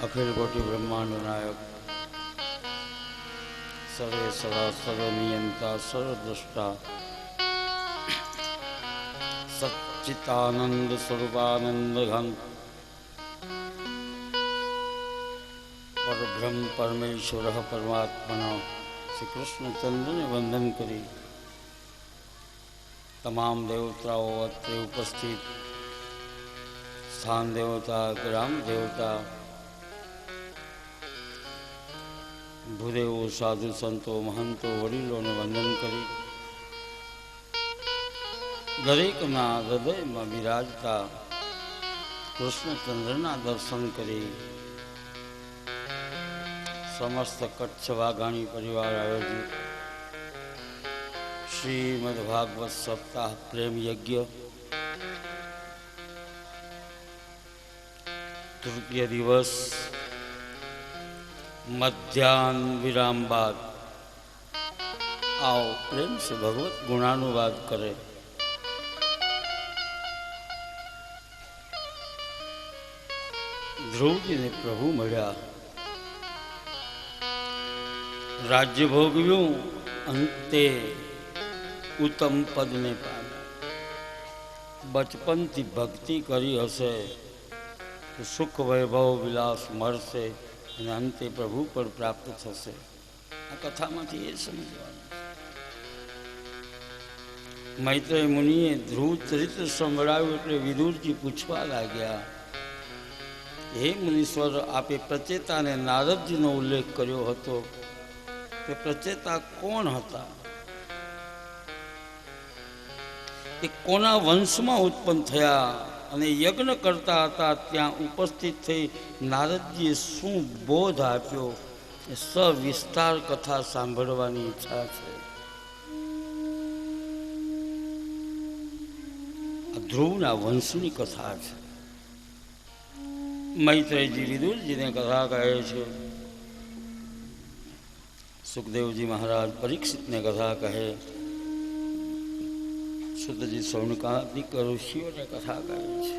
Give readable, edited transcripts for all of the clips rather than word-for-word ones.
अखिल कोटि ब्रह्मांड नायक सर्वे सदा सर्वनियंता सर्वद्रष्टा सच्चिदानंद स्वरूपानंद घन परब्रह्म परमेश्वर परमात्मा श्री कृष्णचंद्र ने वंदन करी तमाम देवताओं अत्रे उपस्थित स्थान देवता ग्राम देवता ભૂદેવો સાધુ સંતો મહંતો વડીલોને વંદન કરી દરેકના હૃદયમાં બિરાજતા કૃષ્ણચંદ્રના દર્શન કરી સમસ્ત કચ્છ વાઘાણી પરિવાર આયોજિત શ્રીમદ ભાગવત સપ્તાહ પ્રેમ યજ્ઞ તૃતીય દિવસ मध्याह्न विराम बाद आओ प्रेम से भगवत गुणानुवाद करे। ध्रुव जी ने प्रभु मळ्या राज्य भोगव्यू अंते उत्तम पद ने पाम्या बचपन थी भक्ति करी हसे तो सुख वैभव विलास मळशे અને અંતે પ્રભુ પર પ્રાપ્ત થશે। આ કથામાંથી એ સમજવાનું મૈત્રેય મુનિએ ધ્રુવ ચરિત્ર સંભળાવ્યું એટલે વિદુરજી પૂછવા લાગ્યા હે મુનીશ્વર આપે પ્રચેતા અને નારદજીનો ઉલ્લેખ કર્યો હતો કે પ્રચેતા કોણ હતા એ કોના વંશમાં ઉત્પન્ન થયા અને યજ્ઞ કરતા હતા ત્યાં ઉપસ્થિત થઈ નારદજીએ શું બોધ આપ્યો એ સવિસ્તાર કથા સાંભળવાની ઈચ્છા છે। આ ધ્રુવના વંશની કથા છે। મૈત્રેયજી વિદુરજીને કથા કહે છે, સુખદેવજી મહારાજ પરીક્ષિતને કથા કહે, સુતજી સૌનકાદિક ઋષિઓને કથા કહે છે।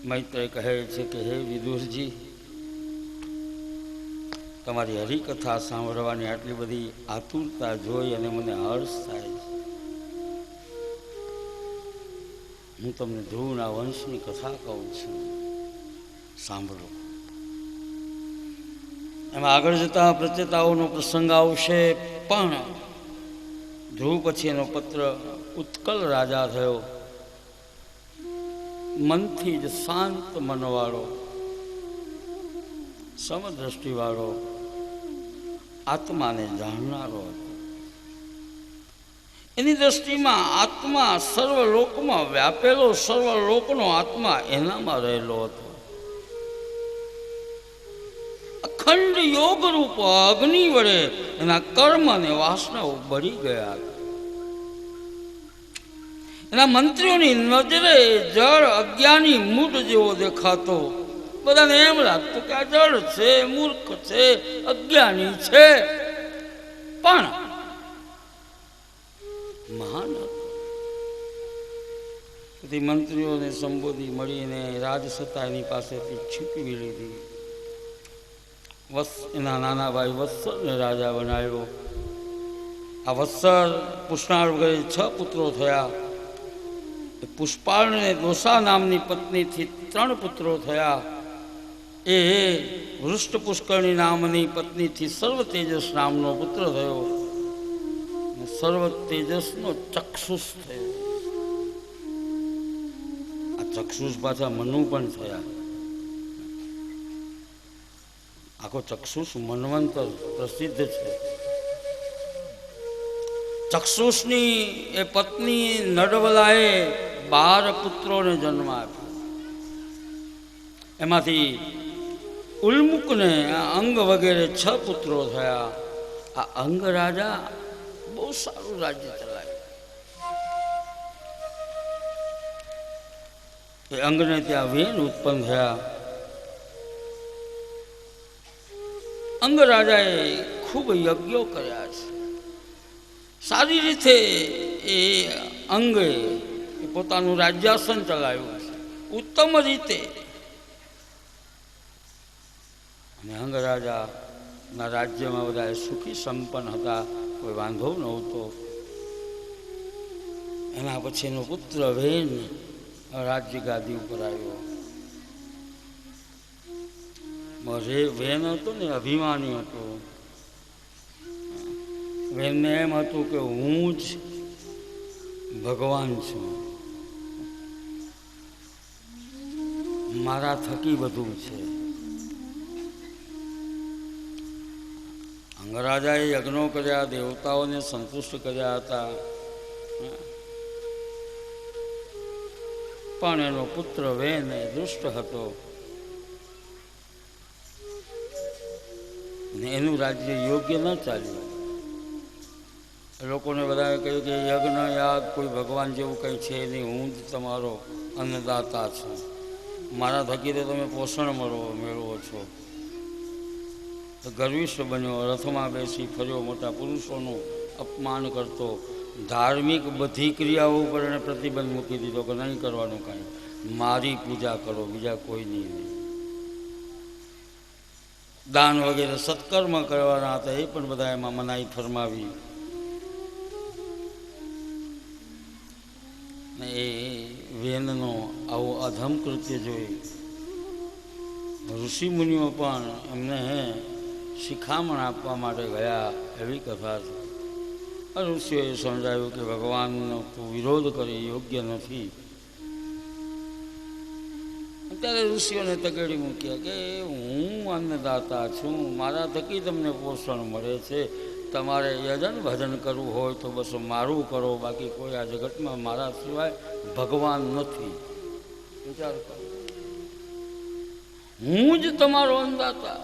મૈત્રેય કહે છે કે હે વિદુરજી, તમારી હરિકથા સાંભળવાની આટલી બધી આતુરતા જોઈ અને મને હર્ષ થાય છે। હું તમને ધ્રુવના વંશની કથા કહું છું, સાંભળો। એમાં આગળ જતા પ્રચેતાઓનો પ્રસંગ આવશે, પણ ધ્રુવ પછી એનો પુત્ર ઉત્કલ રાજા થયો। મનથી જ શાંત મનવાળો, સમદ્રષ્ટિવાળો, આત્માને જાણનારો હતો। એની દ્રષ્ટિમાં આત્મા સર્વલોકમાં વ્યાપેલો, સર્વલોકનો આત્મા એનામાં રહેલો હતો। અખંડ યોગ રૂપ અગ્નિ વડે એના કર્મ અને વાસનાઓ બળી ગયા હતા. એના મંત્રીઓની નજરે જળ અજ્ઞાની મૂઢ જેવો દેખાતો. બધાને એમ લાગતું કે આ જળ છે, મૂર્ખ છે, અજ્ઞાની છે, પણ મહાન હતો. બધી મંત્રીઓને સંબોધી મળીને રાજસત્તા એની પાસેથી છીપવી લીધી. એના નાના ભાઈ વત્સરને રાજા બનાવ્યો. આ વત્સર પુષ્ણાળ વગેરે 6 પુત્રો થયા. પુષ્પાળને દોસા નામની પત્નીથી 3 પુત્રો થયા. એ વૃષ્ટ પુષ્કરણી નામની પત્નીથી સર્વ તેજસ નામનો પુત્ર થયો. સર્વ તેજસનો ચક્ષુષ થયો. આ ચક્ષુષ પાછા મનુ પણ થયા. આખો ચક્ષુષ મન્વંતર પ્રસિદ્ધ છે. ચક્ષુષની એ પત્ની નડવલાએ 12 પુત્રોને જન્મ આપ્યો. એમાંથી ઉલ્મુકને અંગ વગેરે 6 પુત્રો થયા. આ અંગ રાજા બહુ સારું રાજ્ય ચલાવ્યું. એ અંગને ત્યાં વેન ઉત્પન્ન થયા. અંગ રાજાએ ખૂબ યજ્ઞો કર્યા છે. સારી રીતે એ અંગે પોતાનું રાજ્યાસન ચલાવ્યું છે, ઉત્તમ રીતે. અને અંગ રાજાના રાજ્યમાં બધા સુખી સંપન્ન હતા, કોઈ વાંધો નહોતો. એના પછીનો પુત્ર વેન રાજ્ય ગાદી ઉપર આવ્યો. વેન હતો ને અભિમાની હતો. વેનને એમ હતું કે હું જ ભગવાન છું, મારા થકી બધું છે. અંગરાજાએ યજ્ઞો કર્યા, દેવતાઓને સંતુષ્ટ કર્યા હતા, પણ એનો પુત્ર વેન દુષ્ટ હતો ને એનું રાજ્ય યોગ્ય ન ચાલ્યું. લોકોને બધાએ કહ્યું કે યજ્ઞ યાગ કોઈ ભગવાન જેવું કંઈ છે નહીં, હું જ તમારો અન્નદાતા છું, મારા થકી તો તમે પોષણ મેળવો છો. તો ગર્વિષ્ઠ બન્યો, રથમાં બેસી ફર્યો, મોટા પુરુષોનું અપમાન કરતો. ધાર્મિક બધી ક્રિયાઓ ઉપર એને પ્રતિબંધ મૂકી દીધો કે નહીં કરવાનું કાંઈ, મારી પૂજા કરો, બીજા કોઈની નહીં. દાન વગેરે સત્કર્મ કરવાના હતા એ પણ બધા એમાં મનાઈ ફરમાવી. એ વેનનો આવો અધમ કૃત્ય જોઈ ઋષિ મુનિઓ પણ એમને શિખામણ આપવા માટે ગયા, એવી કથા છે. ઋષિઓએ સમજાવ્યું કે ભગવાનનો તું વિરોધ કરી યોગ્ય નથી. ત્યારે ઋષિઓને તગેડી મૂક્યા કે હું અન્નદાતા છું, મારા થકી તમને પોષણ મળે છે, તમારે યજન ભજન કરવું હોય તો બસ મારું કરો, બાકી કોઈ આ જગતમાં મારા સિવાય ભગવાન નથી. વિચાર કરો, હું જ તમારો અન્નદાતા.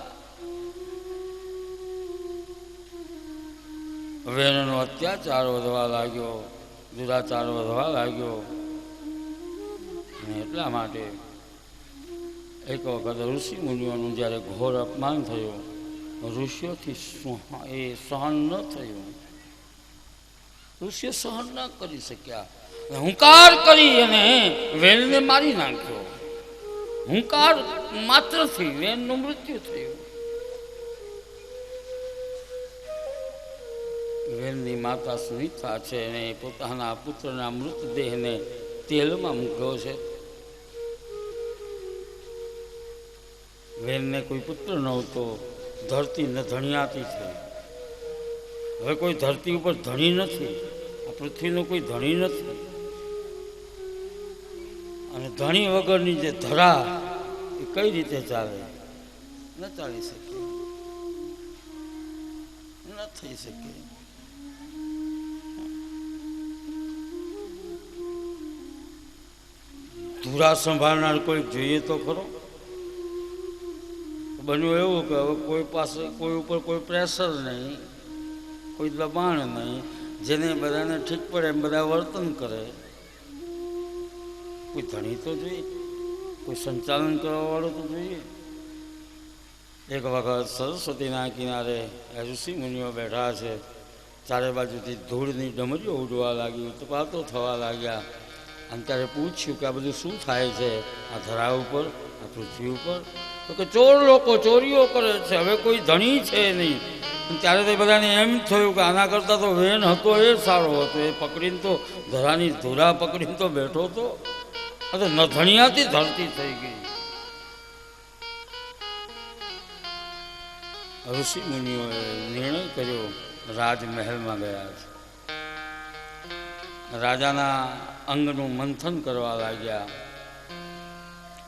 વેનનો અત્યાચાર વધવા લાગ્યો, દુરાચાર વધવા લાગ્યો. અને એટલા માટે એક વખત ઋષિ મુનિઓનું જ્યારે ઘોર અપમાન થયું, ઋષિઓથી એ સહન ન થયું. ઋષિઓ સહન ન કરી શક્યા, હુંકાર કરી અને વેનને મારી નાખ્યો. હુંકાર માત્રથી વેનનું મૃત્યુ થયું. વેનની માતા સુનિતા છે અને પોતાના પુત્રના મૃતદેહને તેલમાં મૂક્યો છે. વેનને કોઈ પુત્ર નહોતો, ધરતી ન ધણિયાતી થઈ. હવે કોઈ ધરતી ઉપર ધણી નથી, આ પૃથ્વીનો કોઈ ધણી નથી. અને ધણી વગરની જે ધરા એ કઈ રીતે ચાલે? ન ચાલી શકે, ન થઈ શકે. ધુરા સંભાળનાર કોઈ જોઈએ તો ખરો. બન્યું એવું કે હવે કોઈ પાસે કોઈ ઉપર કોઈ પ્રેશર નહીં, કોઈ દબાણ નહીં, જેને બધાને ઠીક પડે એમ બધા વર્તન કરે. કોઈ ધણી તો જોઈએ, કોઈ સંચાલન કરવાવાળો તો જોઈએ. એક વખત સરસ્વતીના કિનારે ઋષિ મુનિઓ બેઠા છે, ચારે બાજુથી ધૂળની ડમરીઓ ઉડવા લાગી, ઉત્પાતો થવા લાગ્યા. અને ત્યારે પૂછ્યું કે આ બધું શું થાય છે આ ધરા ઉપર, આ પૃથ્વી ઉપર? તો કે ચોર લોકો ચોરીઓ કરે છે, હવે કોઈ ધણી છે નહીં. ત્યારે તો બધાને એમ થયું કે આના કરતાં તો વેન હતો એ સારો હતો, એ પકડીને તો ધરાની ધુરા પકડીને તો બેઠો હતો, આ તો ન ધણિયાથી ધરતી થઈ ગઈ. ઋષિ મુનિઓએ નિર્ણય કર્યો, રાજમહેલમાં ગયા છે. રાજાના અંગનું મંથન કરવા લાગ્યા.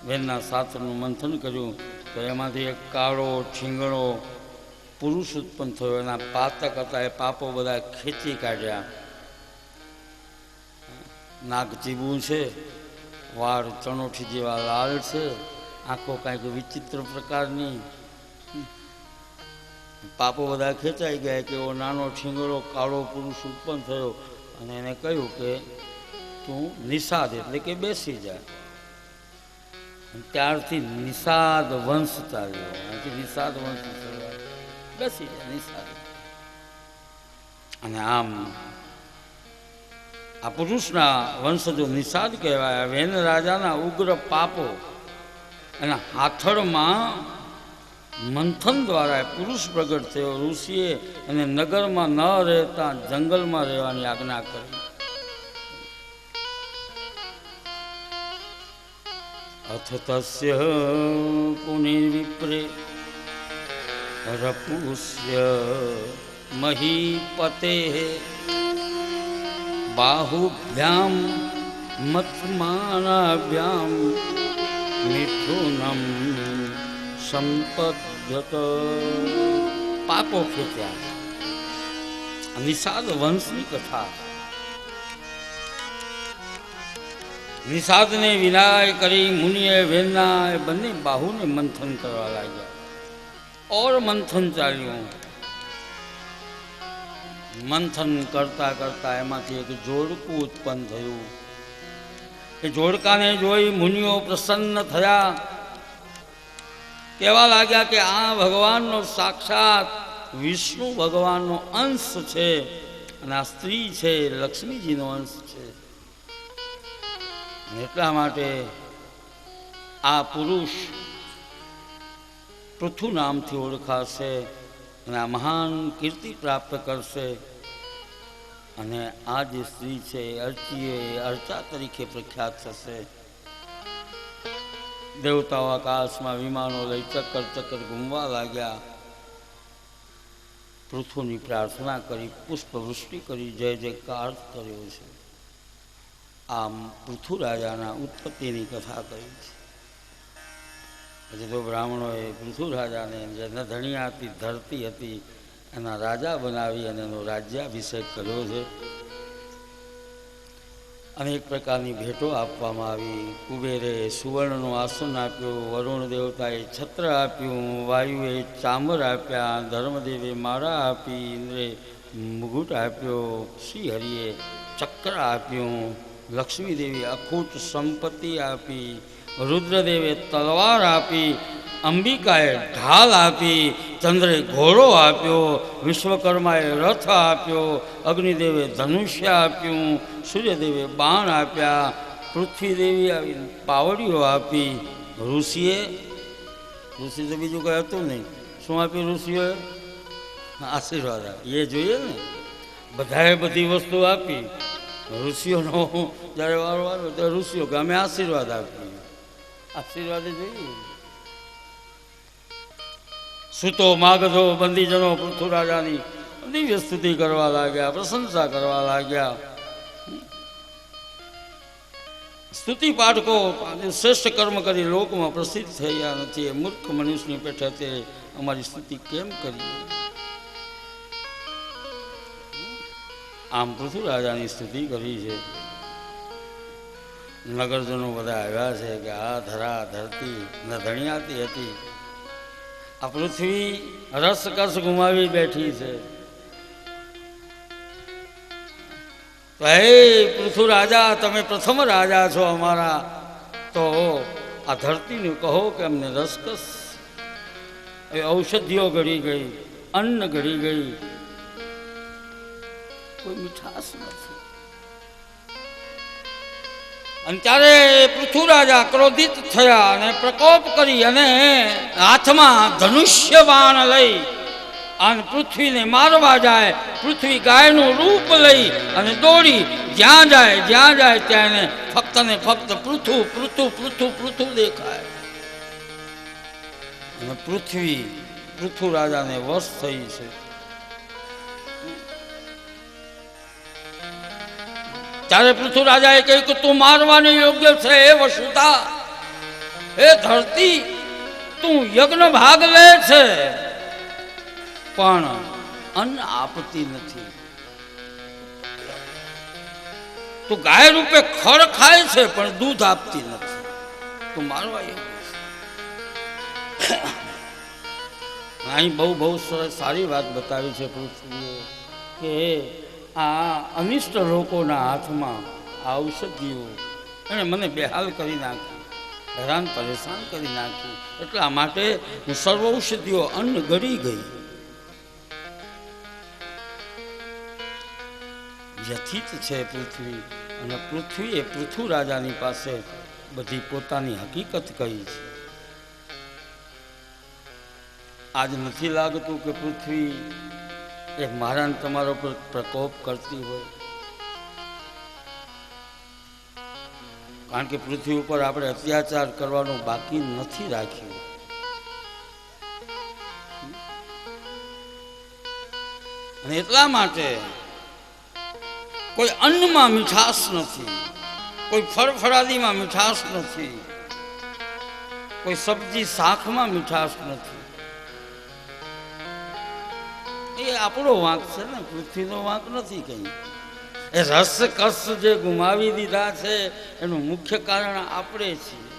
વેદના શાસ્ત્રનું મંથન કર્યું તો એમાંથી એક કાળો ઠીંગણો પુરુષ ઉત્પન્ન થયો. એના પાતક હતા, એ પાપો બધા ખેંચી કાઢ્યા. નાક ચીબું છે, વાળ ચણોઠી જેવા લાલ છે, આંખો કાંઈક વિચિત્ર પ્રકારની. પાપો બધા ખેંચાઈ ગયા કે એવો નાનો ઠીંગણો કાળો પુરુષ ઉત્પન્ન થયો. અને એને કહ્યું કે તું નિષાદ એટલે કે બેસી જા. ત્યારથી નિષાદ વંશ ચાલ્યો. નિષાદ વંશ બેસી જા નિષાદ. અને આમ આ પુરુષના વંશજો નિષાદ કહેવાય. વેન રાજાના ઉગ્ર પાપો એના હાથળમાં મંથન દ્વારા પુરુષ પ્રગટ થયો. ઋષિએ અને નગરમાં ન રહેતા જંગલમાં રહેવાની આજ્ઞા કરી. અથ તસ્ય પુનિર્વિપ્રે રપુષ્ય મહીપતે બાહુભ્યામ મત્માનાભ્યામ મિથુનમ સંપદ્યત. પાપો ખેંચ્યા. નિષાદ વંશની કથા. નિષાદને વિનાય કરી મુનિએ વેદના એ બંને બાહુને મંથન કરવા લાગ્યા. ઓર મંથન ચાલ્યું. મંથન કરતા કરતા એમાંથી એક જોડકું ઉત્પન્ન થયું. એ જોડકાને જોઈ મુનિઓ પ્રસન્ન થયા. કહેવા લાગ્યા કે આ ભગવાનનો સાક્ષાત વિષ્ણુ ભગવાનનો અંશ છે, અને આ સ્ત્રી છે લક્ષ્મીજીનો અંશ છે. એટલા માટે આ પુરુષ પૃથુ નામથી ઓળખાશે અને આ મહાન કીર્તિ પ્રાપ્ત કરશે. અને આ જે સ્ત્રી છે અર્ચીએ અર્ચા તરીકે પ્રખ્યાત થશે. દેવતાઓ આકાશમાં વિમાનો લઈ ચક્કર ચક્કર ઘૂમવા લાગ્યા. પૃથુની પ્રાર્થના કરી, પુષ્પવૃષ્ટિ કરી, જય જયકાર કર્યો છે. આમ પૃથુ રાજાના ઉત્પત્તિની કથા કહી છે. પછી તો બ્રાહ્મણોએ પૃથુ રાજાને જે ધણિયાતી ધરતી હતી એના રાજા બનાવી અને એનો રાજ્યાભિષેક કર્યો છે. અનેક પ્રકારની ભેટો આપવામાં આવી. કુબેરે સુવર્ણનું આસન આપ્યું, વરુણ દેવતાએ છત્ર આપ્યું, વાયુએ ચામર આપ્યા, ધર્મદેવે માળા આપી, ઇન્દ્રે મુગુટ આપ્યો, શ્રી હરિએ ચક્ર આપ્યું, લક્ષ્મીદેવી અખૂટ સંપત્તિ આપી, રુદ્રદેવે તલવાર આપી, અંબિકાએ ઢાલ આપી, ચંદ્રે ઘોડો આપ્યો, વિશ્વકર્માએ રથ આપ્યો, અગ્નિદેવે ધનુષ્ય આપ્યું, સૂર્યદેવે બાણ આપ્યા, પૃથ્વીદેવી આવી પાવડીઓ આપી. ઋષિ તો બીજું કંઈ હતું નહીં. શું આપ્યું ઋષિઓએ? આશીર્વાદ આપ્યા. એ જોઈએ ને, બધાએ બધી વસ્તુ આપી. ઋષિઓનો જ્યારે વારો આવ્યો ત્યારે ઋષિઓ કે અમે આશીર્વાદ આપીએ. આશીર્વાદ જોઈએ. સૂતો માગધો બંદીજનો પૃથુ રાજાની દિવ્ય સ્તુતિ કરવા લાગ્યા, પ્રશંસા કરવા લાગ્યા. સ્તુતિ પાઠકો શ્રેષ્ઠ કર્મ કરી લોકમાં પ્રસિદ્ધ થયા નથી. એ મૂર્ખ મનુષ્યની પેઠે તે અમારી સ્તુતિ કેમ કરીએ? આમ પૃથુ રાજાની સ્તુતિ કરી છે. નગરજનો બધા આવ્યા છે કે આ ધરા ધરતી ન ધણિયાતી હતી, આ પૃથ્વી રસકસ ગુમાવી બેઠી છે. તો હે પૃથુ રાજા, તમે પ્રથમ રાજા છો અમારા, તો આ ધરતીને કહો કે અમને રસકસ એ ઔષધિઓ ગળી ગઈ, અન્ન ગળી ગઈ, કોઈ મીઠાશ નથી. અને ત્યારે પૃથુ રાજા ક્રોધિત થયા અને પ્રકોપ કરી અને હાથમાં ધનુષ્ય બાણ લઈ અને પૃથ્વીને મારવા જાય. પૃથ્વી ગાયનું રૂપ લઈ અને દોડી જ્યાં જાય ત્યાં એને ફક્ત ને ફક્ત પૃથુ પૃથુ પૃથુ પૃથુ દેખાય. અને પૃથ્વી પૃથુ રાજાને વશ થઈ છે. ત્યારે પૃથુ રાજાએ કહ્યું કે તું મારવાને યોગ્ય છે. હે વસુતા, હે ધરતી, તું યજ્ઞ ભાગ લે છે પણ અન્ન આપતી નથી. તું ગાય રૂપે ખડ ખાય છે પણ દૂધ આપતી નથી. તું મારવા યોગ્ય છે. અહીં બહુ સરસ સારી વાત બતાવી છે પૃથ્વીએ કે આ અનિષ્ટ લોકોના હાથમાં આ ઔષધિઓ એણે મને બેહાલ કરી નાખી, હેરાન પરેશાન કરી નાખ્યું. એટલા માટે હું સર્વ ઔષધિઓ અન્ન ગળી ગઈ. વ્યથિત છે પૃથ્વી. અને પૃથ્વીએ પૃથુ રાજાની પાસે બધી પોતાની હકીકત કહી છે. આજ નથી લાગતું કે પૃથ્વી એ મારા તમારા પર પ્રકોપ કરતી હોય? કારણ કે પૃથ્વી ઉપર આપણે અત્યાચાર કરવાનું બાકી નથી રાખ્યું. અને એટલા માટે કોઈ અન્નમાં મીઠાશ નથી, કોઈ ફળફળાદીમાં મીઠાશ નથી, કોઈ સબ્જી શાકમાં મીઠાશ નથી. એ આપણો વાંક છે ને, પૃથ્વીનો વાંક નથી કઈ. એ રસ કસ જે ગુમાવી દીધા છે એનું મુખ્ય કારણ આપણે છીએ.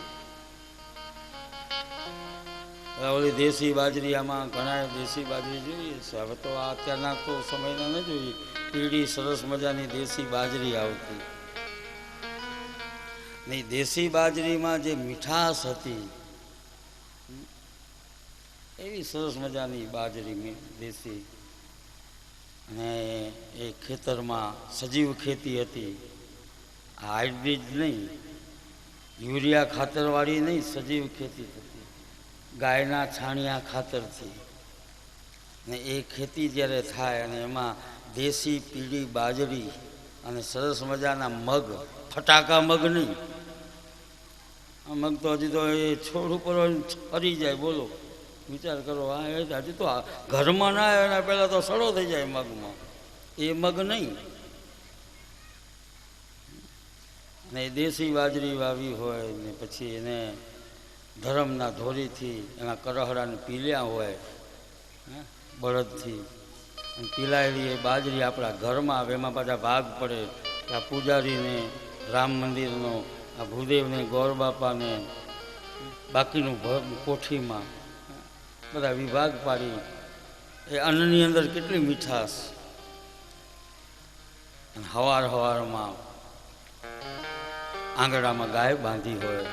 ઓલી દેશી બાજરી, આમાં ઘણા દેશી બાજરી જોઈએ છે. હવે તો અત્યારના તો સમયના ન જોઈએ. પીળી સરસ મજાની દેશી બાજરી આવતી. નહીં, દેશી બાજરીમાં જે મીઠાશ હતી એવી સરસ મજાની બાજરી દેશી. અને એ ખેતરમાં સજીવ ખેતી હતી. હાઇબ્રિડ નહીં, યુરિયા ખાતરવાળી નહીં, સજીવ ખેતી થતી ગાયના છાણિયા ખાતરથી. ને એ ખેતી જ્યારે થાય અને એમાં દેશી પીળી બાજરી અને સરસ મજાના મગ, ફટાકા મગ નહીં, આ મગ તો હજી તો એ છોડ ઉપર ફરી જાય. બોલો, વિચાર કરો. હા, એ હજી તો ઘરમાં ના આવે એના પહેલાં તો સડો થઈ જાય મગમાં. એ મગ નહીં. ને દેશી બાજરી વાવી હોય ને પછી એને ધરમના ધોરીથી એના કરહડાને પીલ્યા હોય બળદથી, પીલાયેલી એ બાજરી આપણા ઘરમાં આવે. એમાં પાછા ભાગ પડે કે આ પૂજારીને રામ મંદિરનો, આ ભૂદેવને, ગૌર બાપાને, બાકીનું કોઠીમાં બધા વિભાગ પાડી. એ અન્નની અંદર કેટલી મીઠાશ. અને હવારમાં આંગણામાં ગાય બાંધી હોય.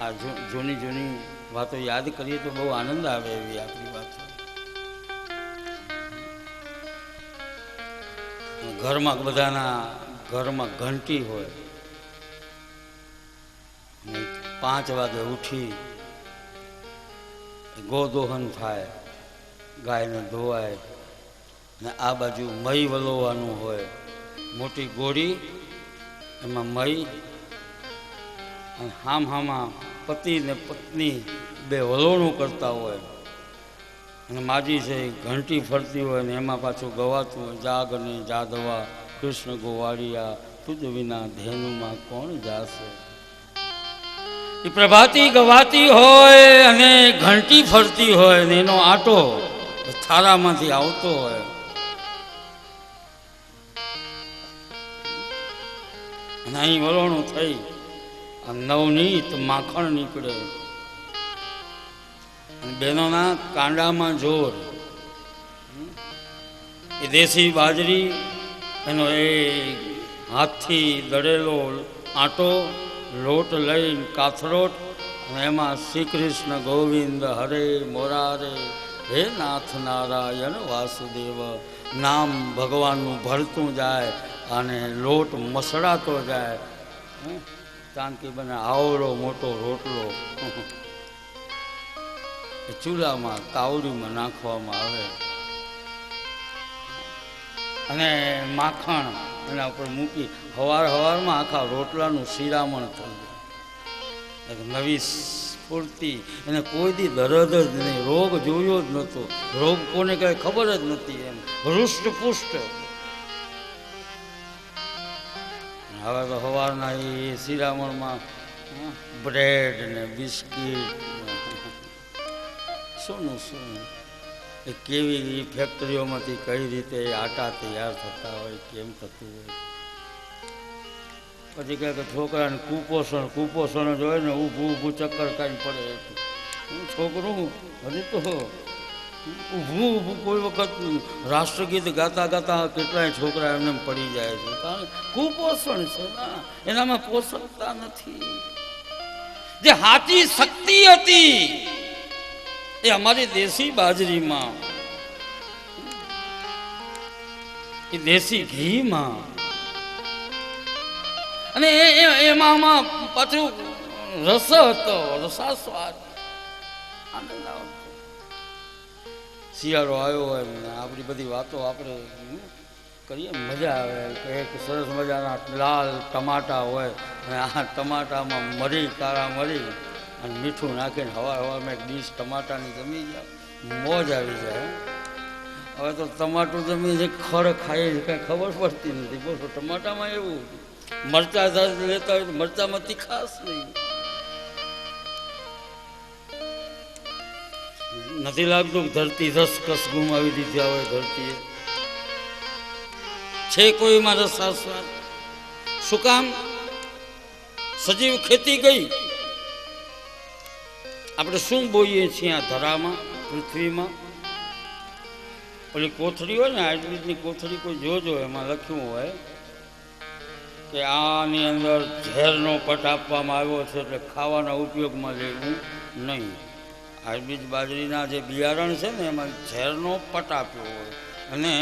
આ જૂની વાતો યાદ કરીએ તો બહુ આનંદ આવે એવી આપણી વાતો. ઘરમાં બધાના ઘરમાં ઘંટી હોય. 5 વાગે ઉઠી ગોદોહન થાય, ગાયને ધોવાય. ને આ બાજુ મઈ વલોવાનું હોય. મોટી ગોળી, એમાં મઈ, અને હામાં પતિ ને પત્ની બે વલોણું કરતા હોય. અને માજી છે ઘંટી ફરતી હોય ને એમાં પાછું ગવાતું હોય, જાગને જાદવા કૃષ્ણ ગોવાળિયા તુજ વિના ધેનુમાં કોણ જાશે. એ પ્રભાતી ગવાતી હોય અને ઘંટી ફરતી હોય ને એનો આટો થાળામાંથી આવતો હોય. અને અહીં વલોણું થઈ નવનીત માખણ નીકળે. બહેનોના કાંડામાં જોર, એ દેશી બાજરી, એનો એ હાથથી દળેલો આટો, લોટ લઈને કાથરોટ, અને એમાં શ્રી કૃષ્ણ ગોવિંદ હરે મોરારે, હે નાથ નારાયણ વાસુદેવ નામ ભગવાનનું ભરતું જાય અને લોટ મસળાતો જાય. ચાંદકી બને આવડો મોટો રોટલો ચૂલામાં તાવડીમાં નાખવામાં આવે અને માખણ એના ઉપર મૂકી હવારમાં આખા રોટલાનું શિરામણ થઈ જાય. નવી સ્ફૂર્તિ, એને કોઈ દી દરદ જ નહીં, રોગ જોયો જ નહોતો, રોગ કોને કાંઈ ખબર જ નથી, એમ હૃષ્ટપુષ્ટ. હવે તો સવારના એ શિરામણમાં બ્રેડ ને બિસ્કીટ, શું એ કેવી ફેક્ટરીઓમાંથી કઈ રીતે આટા તૈયાર થતા હોય, કેમ થતું હોય. પછી કહે કે છોકરાને કુપોષણ જ હોય ને, ઊભું ચક્કર કાંઈ પડે. છોકરું હજી તો ઊભું કોઈ વખત રાષ્ટ્રગીત ગાતા કેટલાય છોકરા એમને પડી જાય છે, કારણ કુપોષણ છે ના, એનામાં પોષકતા નથી. જે સાચી શક્તિ હતી એ અમારી દેશી બાજરીમાં, એ દેશી ઘીમાં, અને એમાં પાછું રસ હતો, રસાસ્વાદ, આનંદ આવતો. શિયાળો આવ્યો હોય ને આપણી બધી વાતો આપણે કરીએ, મજા આવે. એક સરસ મજાના લાલ ટમાટા હોય અને આ ટમાટામાં મરી, કાળા મરી અને મીઠું નાખીને હવારમાં એક ડીશ ટમાટાની જમી જાય, મોજ આવી જાય. હવે તો ટમાટું જમી છે, ખડ ખાઈ કાંઈ ખબર પડતી નથી. બોલો, ટમાટામાં એવું મરચા લેતા હોય તો મરચામાં તીખાશ નહીં. નથી લાગતું ધરતી રસકસ ગુમાવી દીધા હોય ધરતીએ. છે કોઈમાં રસાસ્વાદ? શું કામ? સજીવ ખેતી ગઈ. આપણે શું બોઈએ છીએ આ ધરામાં, પૃથ્વીમાં? પેલી કોથળી હોય ને, આયુર્વેદની કોથળી કોઈ જોજો, એમાં લખ્યું હોય કે આની અંદર ઝેરનો પટ આપવામાં આવ્યો છે, એટલે ખાવાના ઉપયોગમાં લેવું નહીં. હાઇબ્રિડ બાજરીના જે બિયારણ છે ને, એમાં ઝેરનો પટ આપ્યો હોય અને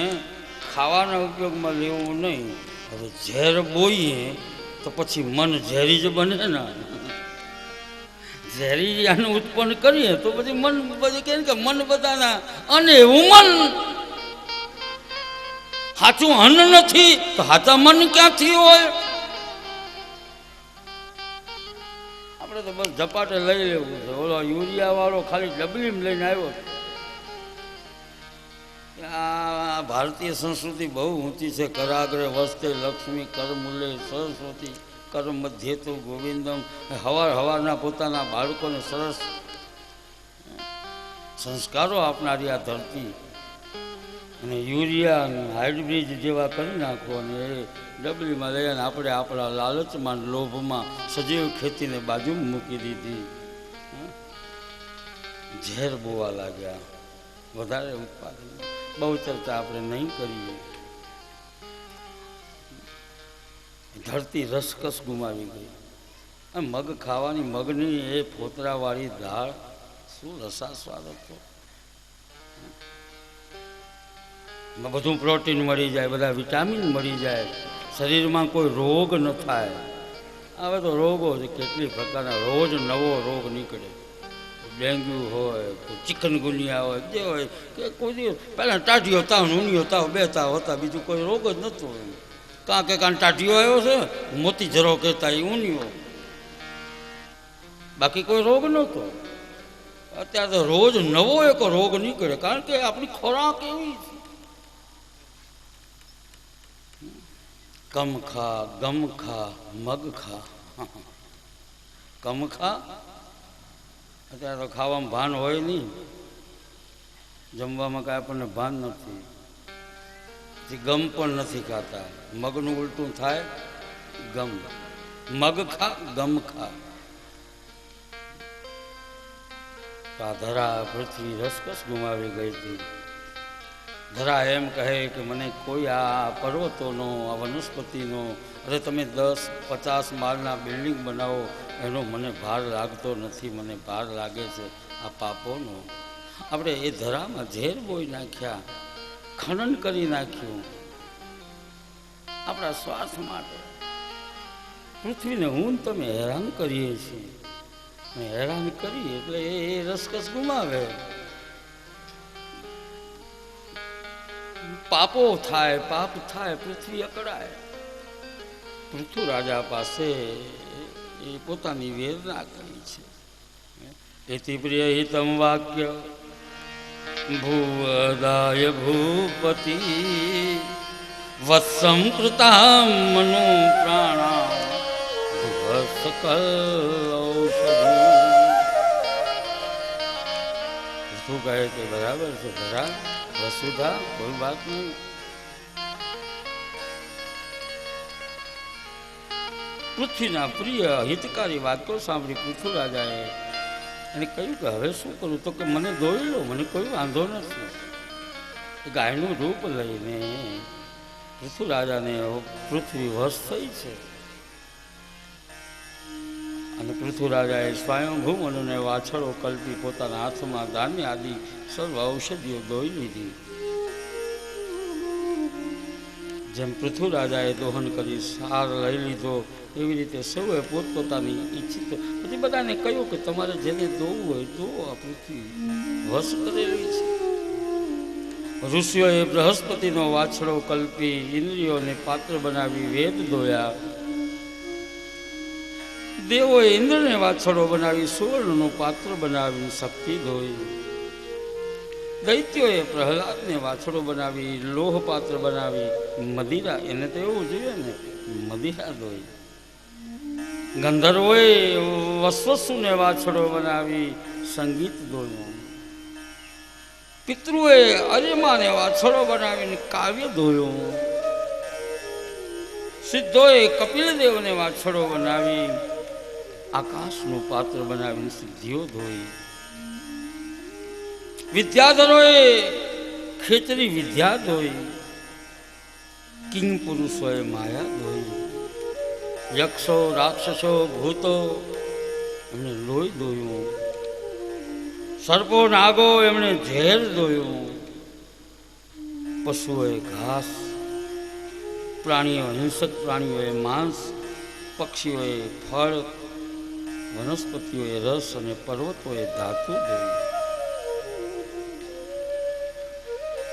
ખાવાના ઉપયોગમાં લેવું નહીં. હવે ઝેર બોઈએ તો પછી મન ઝેરી જ બને ને. ઝેરી આનું ઉત્પન્ન કરીએ તો પછી મન, પછી કે મન બધાના, અને એવું મન સાચું અન્ન નથી તો સાચા મન ક્યાંથી હોય? આપણે તો બસ ઝપાટે લઈ લેવું છે. ઓલો યુરિયા વાળો ખાલી ડબલીમાં લઈને આવ્યો. આ ભારતીય સંસ્કૃતિ બહુ ઊંચી છે. કરાગ્રે વસ્તે લક્ષ્મી, કરમૂલે સરસ્વતી, કર મધ્યે તો ગોવિંદમ. હવારના પોતાના બાળકોને સરસ સંસ્કારો આપનારી આ ધરતી, અને યુરિયા અને હાઇબ્રિડ જેવા કરી નાખો અને એ ડબલીમાં લઈ અને આપણે આપણા લાલચમાં, લોભમાં સજીવ ખેતીને બાજુમાં મૂકી દીધી. ઝેર બોવા લાગ્યા. વધારે ઉત્પાદન, બહુ ચર્ચા આપણે નહીં કરીએ. ધરતી રસકસ ગુમાવી ગઈ. મગ ખાવાની, મગની એ ફોતરાવાળી દાળ, શું રસાસ્વાદ હતો. બધું પ્રોટીન મળી જાય, બધા વિટામિન મળી જાય, શરીરમાં કોઈ રોગ ન થાય. હવે તો રોગો છે કેટલી પ્રકારના, રોજ નવો રોગ નીકળે. ડેન્ગ્યુ હોય કે ચિકનગુનિયા હોય, જે હોય કે કોઈ દિવસ પહેલાં ટાઢીઓ તાવ, ઊંઘીઓ તાવ, બે તાવ હતા, બીજું કોઈ રોગ જ નહોતો. કાં કે કાં ટાઢીઓ આવ્યો છે, મોતી જરો કહેતા એ ઊંઘીઓ, બાકી કોઈ રોગ નહોતો. અત્યારે તો રોજ નવો એક રોગ નીકળે, કારણ કે આપણી ખોરાક એવી છે. કમ ખા, ગમ ખા, મગ ખા. કમ ખા, અત્યારે તો ખાવામાં ભાન હોય નહીં, જમવામાં કાંઈ આપણને ભાન નથી. ગમ પણ નથી ખાતા. મગનું ઉલટું થાય ગમ. મગ ખા, ગમ ખા. તો આ ધરા પૃથ્વી રસકસ ગુમાવી ગઈ હતી. ધરા એમ કહે કે મને કોઈ આ પર્વતોનો, આ વનસ્પતિનો, અરે તમે 10-50 માળના બિલ્ડિંગ બનાવો એનો મને ભાર લાગતો નથી, મને ભાર લાગે છે આ પાપોનો. આપણે એ ધરામાં ઝેર બોઈ નાખ્યા, ખનન કરી નાખ્યું આપણા સ્વાર્થ માટે. પૃથ્વીને હું તમે હેરાન કરીએ છીએ, હેરાન કરી એટલે એ રસકસ ગુમાવે. પાપો થાય, પાપ થાય, પૃથ્વી અકળાય. પૃથુ રાજા પાસે એ પોતાની વેદના કરી છે. એથી પ્રિય હિતમ વાક્ય ભૂવદાય ભૂપતિ વત્સમ કૃતામ મનો પ્રાણા સકલ ઔષધિ. શું કહે કે બરાબર છે ધરા, વસુધા, કોઈ વાત નહીં. પૃથ્વીના પ્રિય હિતકારી વાતો સાંભળી પૃથુ રાજાએ એને કહ્યું કે હવે શું કરું? તો કે મને દોઈ લો, મને કોઈ વાંધો નથી. ગાયનું રૂપ લઈને પૃથુ રાજાને પૃથ્વી વશ થઈ છે. અને પૃથુ રાજાએ સ્વયંભૂ મનુને વાછળો કલ્પી પોતાના હાથમાં ધાન્ય આદિ સર્વ ઔષધિઓ દોઈ લીધી. જેમ પૃથુ રાજાએ દોહન કરી સાર લઈ લીધો એવી રીતે સૌએ પોતપોતાની ઈચ્છિત. પછી બધાને કહ્યું કે તમારે જેને દોવું હોય તો આ પૃથ્વી વશ કરેલી છે. ઋષિઓએ બૃહસ્પતિનો વાછડો કલ્પી ઇન્દ્રિયોને પાત્ર બનાવી વેદ દોયા. દેવોએ ઇન્દ્રને વાછડો બનાવી સુવર્ણનું પાત્ર બનાવી શક્તિ ધોઈ. દૈત્યોએ પ્રહલાદને વાછડો બનાવી લોહ પાત્ર બનાવી મદિરા, એને તો એવું જોઈએ ને, મદિરા ધોઈ. ગંધર્વોએ વસ્વસુને વાછડો બનાવી સંગીત ધોયું. પિતૃએ અરિમાને વાછડો બનાવીને કાવ્ય ધોયું. સિદ્ધોએ કપિલદેવને વાછડો બનાવી આકાશનું પાત્ર બનાવીને સિદ્ધિઓ ધોઈ. વિદ્યાધરોએ ખેચરી વિદ્યા ધોઈ. કિંગ પુરુષોએ માયા ધોઈ. યક્ષો, રાક્ષસો, ભૂતો એમણે લોહી ધોયું. સર્પો, નાગો એમણે ઝેર ધોયું. પશુઓએ ઘાસ, પ્રાણીઓ, હિંસક પ્રાણીઓએ માંસ, પક્ષીઓએ ફળ, વનસ્પતિઓએ રસ અને પર્વતોએ ધાતુ ધોઈ.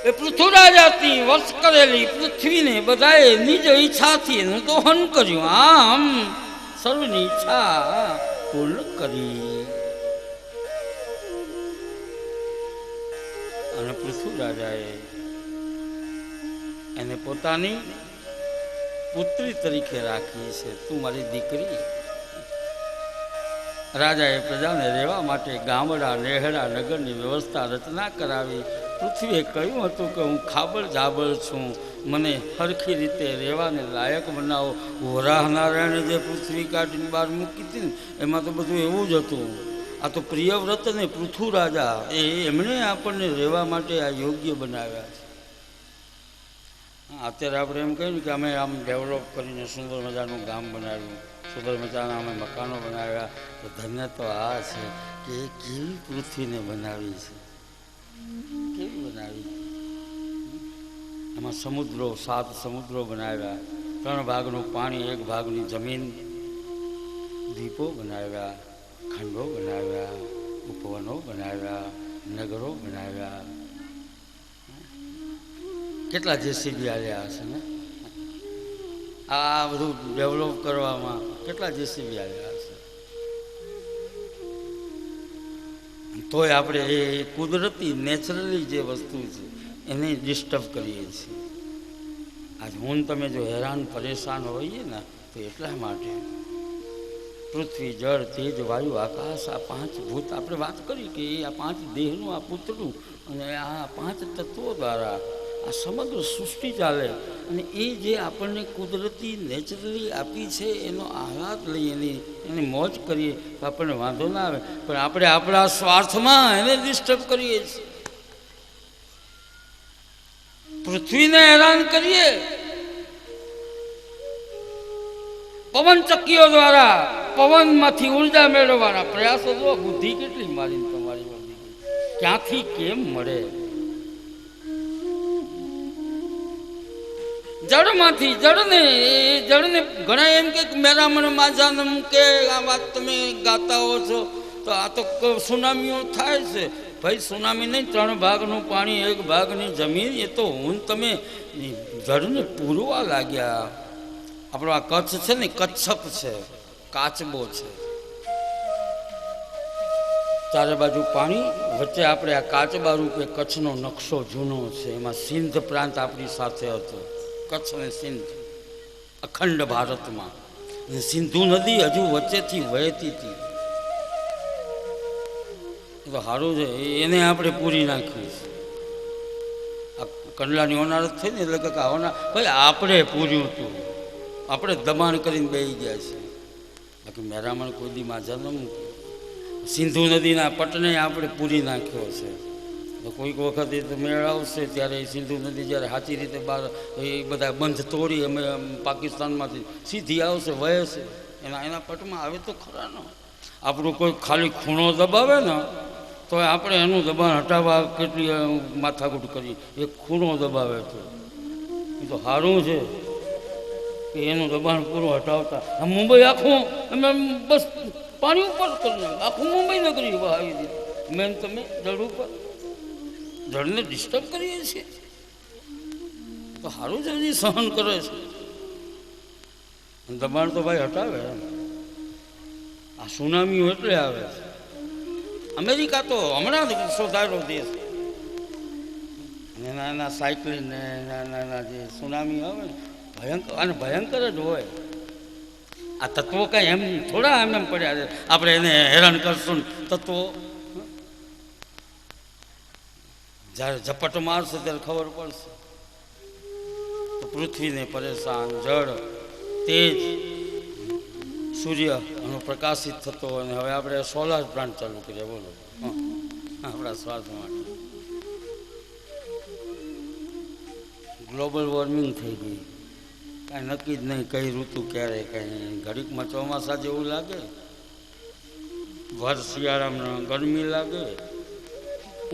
એ પૃથુ રાજાથી વશ કરેલી પૃથ્વીને બધાએ નિજ ઈચ્છાથી એનું દોહન કર્યું. આમ સર્વની ઈચ્છા પૂર્ણ કરી. અને પૃથુ રાજાએ એને પોતાની પુત્રી તરીકે રાખી છે. તું મારી દીકરી. રાજાએ પ્રજાને રહેવા માટે ગામડા, નેહડા, નગરની વ્યવસ્થા રચના કરાવી. પૃથ્વીએ કહ્યું હતું કે હું ખાબળ જાબળ છું, મને સરખી રીતે રહેવાને લાયક બનાવો. વરાહનારાયણે જે પૃથ્વી કાઢીને બહાર મૂકી હતી ને એમાં તો બધું એવું જ હતું. આ તો પ્રિયવ્રત ને પૃથુ રાજા એમણે આપણને રહેવા માટે આ યોગ્ય બનાવ્યા છે. અત્યારે આપણે એમ કહીએ ને કે અમે આમ ડેવલપ કરીને સુંદર મજાનું ગામ બનાવ્યું, સુંદર મજાના અમે મકાનો બનાવ્યા. તો ધન્ય તો આ છે કે એ કેવી પૃથ્વીને બનાવી છે, કેવી બનાવી. એમાં સમુદ્રો, 7 સમુદ્રો બનાવ્યા, 3 ભાગનું પાણી, 1 ભાગની જમીન, દ્વીપો બનાવ્યા, ખંડો બનાવ્યા, ઉપવનો બનાવ્યા, નગરો બનાવ્યા. કેટલા જેસીબી આવ્યા હશે ને આ બધું ડેવલપ કરવામાં, કેટલા જેસીબી આવ્યા હશે. તોય આપણે એ કુદરતી નેચરલી જે વસ્તુ છે એને ડિસ્ટર્બ કરીએ છીએ. આજ હું તમે જો હેરાન પરેશાન હોઈએ ને તો એટલા માટે પૃથ્વી, જળ, તેજ, વાયુ, આકાશ, આ 5 ભૂત આપણે વાત કરી કે આ 5 દેહનું આ પૂતળું અને આ 5 તત્વો દ્વારા આ સમગ્ર સૃષ્ટિ ચાલે અને એ જે આપણને કુદરતી નેચરલી આપી છે એનો આહલાદ લઈએ એની મોજ કરીએ તો આપણને વાંધો ના આવે, પણ આપણે આપણા સ્વાર્થમાં એને ડિસ્ટર્બ કરીએ છીએ, પૃથ્વીને હેરાન કરીએ. પવન ચક્કીઓ દ્વારા પવનમાંથી ઉર્જા મેળવવાના પ્રયાસો જો બુદ્ધિ કેટલી મારી તમારી ક્યાંથી કેમ મળે? જળમાંથી જળને ઘણા એમ કે મેરા મન માજાનમ કે આ વાત તમે ગાતા હો છો તો આ તો સુનામીઓ થાય છે. ભાઈ સુનામી નહીં, 3 ભાગનું પાણી 1 ભાગની જમીન, એ તો હું તમે જળને પૂરવા લાગ્યા. આપણો આ કચ્છ છે ને, કચ્છપ છે, કાચબો છે, ચારે બાજુ પાણી, વચ્ચે આપણે આ કાચબા રૂપે કચ્છનો નકશો જૂનો છે. એમાં સિંધ પ્રાંત આપણી સાથે હતો, કચ્છ અને સિંધ અખંડ ભારતમાં. અને સિંધુ નદી હજુ વચ્ચેથી વહેતી હતી. તો સારું છે, એને આપણે પૂરી નાખી. આ કંડલાની હોનારત થઈ ને એટલે કે ભાઈ આપણે પૂર્યું હતું, આપણે દબાણ કરીને બેસી ગયા છે. બાકી મેરામણ કોઈ દી માજા ન મૂકે. સિંધુ નદીના પટને આપણે પૂરી નાખ્યો છે. તો કોઈક વખત એ મેળ આવશે ત્યારે સિંધુ નદી જ્યારે સાચી રીતે બહાર એ બધા બંધ તોડી અમે પાકિસ્તાનમાંથી સીધી આવશે, વહેશે, એના પટમાં આવે તો ખરા ન. આપણું કોઈ ખાલી ખૂણો દબાવે ને તો આપણે એનું દબાણ હટાવવા કેટલી માથાકૂટ કરી. એક ખૂણો દબાવે તો એ તો સારું છે કે એનું દબાણ પૂરું હટાવતા. આ મુંબઈ આખું અમે બસ પાણી ઉપર કરી નાખ્યું, આખું મુંબઈ નગરી આવી દીધું. મેન તમે જળ ઉપર જળને ડિસ્ટર્બ કરીએ છીએ તો સારું છે, હજી સહન કરે છે. દબાણ તો ભાઈ હટાવે. આ સુનામીઓ એટલે આવે છે. અમેરિકા તો હમણાં જ શોધાયેલો દેશ. એના સાયકલિન ને એના જે સુનામી આવે ને ભયંકર અને ભયંકર જ હોય. આ તત્વો કાંઈ એમ થોડા એમ પડ્યા છે આપણે એને હેરાન કરશું. તત્વો જ્યારે ઝપટ મારશે ત્યારે ખબર પડશે. તો પૃથ્વીને પરેશાન, જળ, તેજ, સૂર્ય એનો પ્રકાશિત થતો. અને હવે આપણે સોલાર પ્લાન્ટ ચાલુ કરીએ, બોલો, આપણા સ્વાર્થ માટે. ગ્લોબલ વોર્મિંગ થઈ ગઈ, કાંઈ નક્કી જ નહીં કઈ ઋતુ ક્યારે. કાંઈ ઘડીકમાં ચોમાસા જેવું લાગે, ભર શિયાળામાં ગરમી લાગે,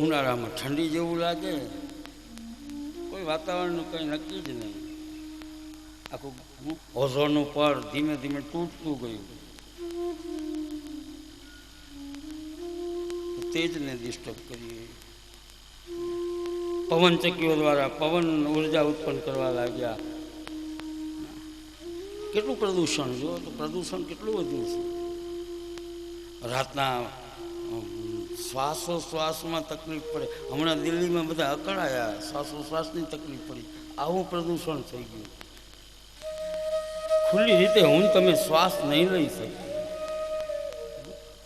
ઉનાળામાં ઠંડી જેવું લાગે. કોઈ વાતાવરણનું કંઈ નક્કી જ નહીં. આખું ઓઝોનનું પડ ધીમે ધીમે તૂટતું ગયું. તેજને ડિસ્ટર્બ કરીએ. પવન ચક્કીઓ દ્વારા પવન ઉર્જા ઉત્પન્ન કરવા લાગ્યા. કેટલું પ્રદૂષણ, જો તો પ્રદૂષણ કેટલું વધુ છે. રાતના શ્વાસોશ્વાસમાં તકલીફ પડે. હમણાં દિલ્હીમાં બધા અકળાયા, શ્વાસોશ્વાસની તકલીફ પડી. આવું પ્રદૂષણ થઈ ગયું. ખુલ્લી રીતે હું તમે શ્વાસ નહીં લઈ શકીએ.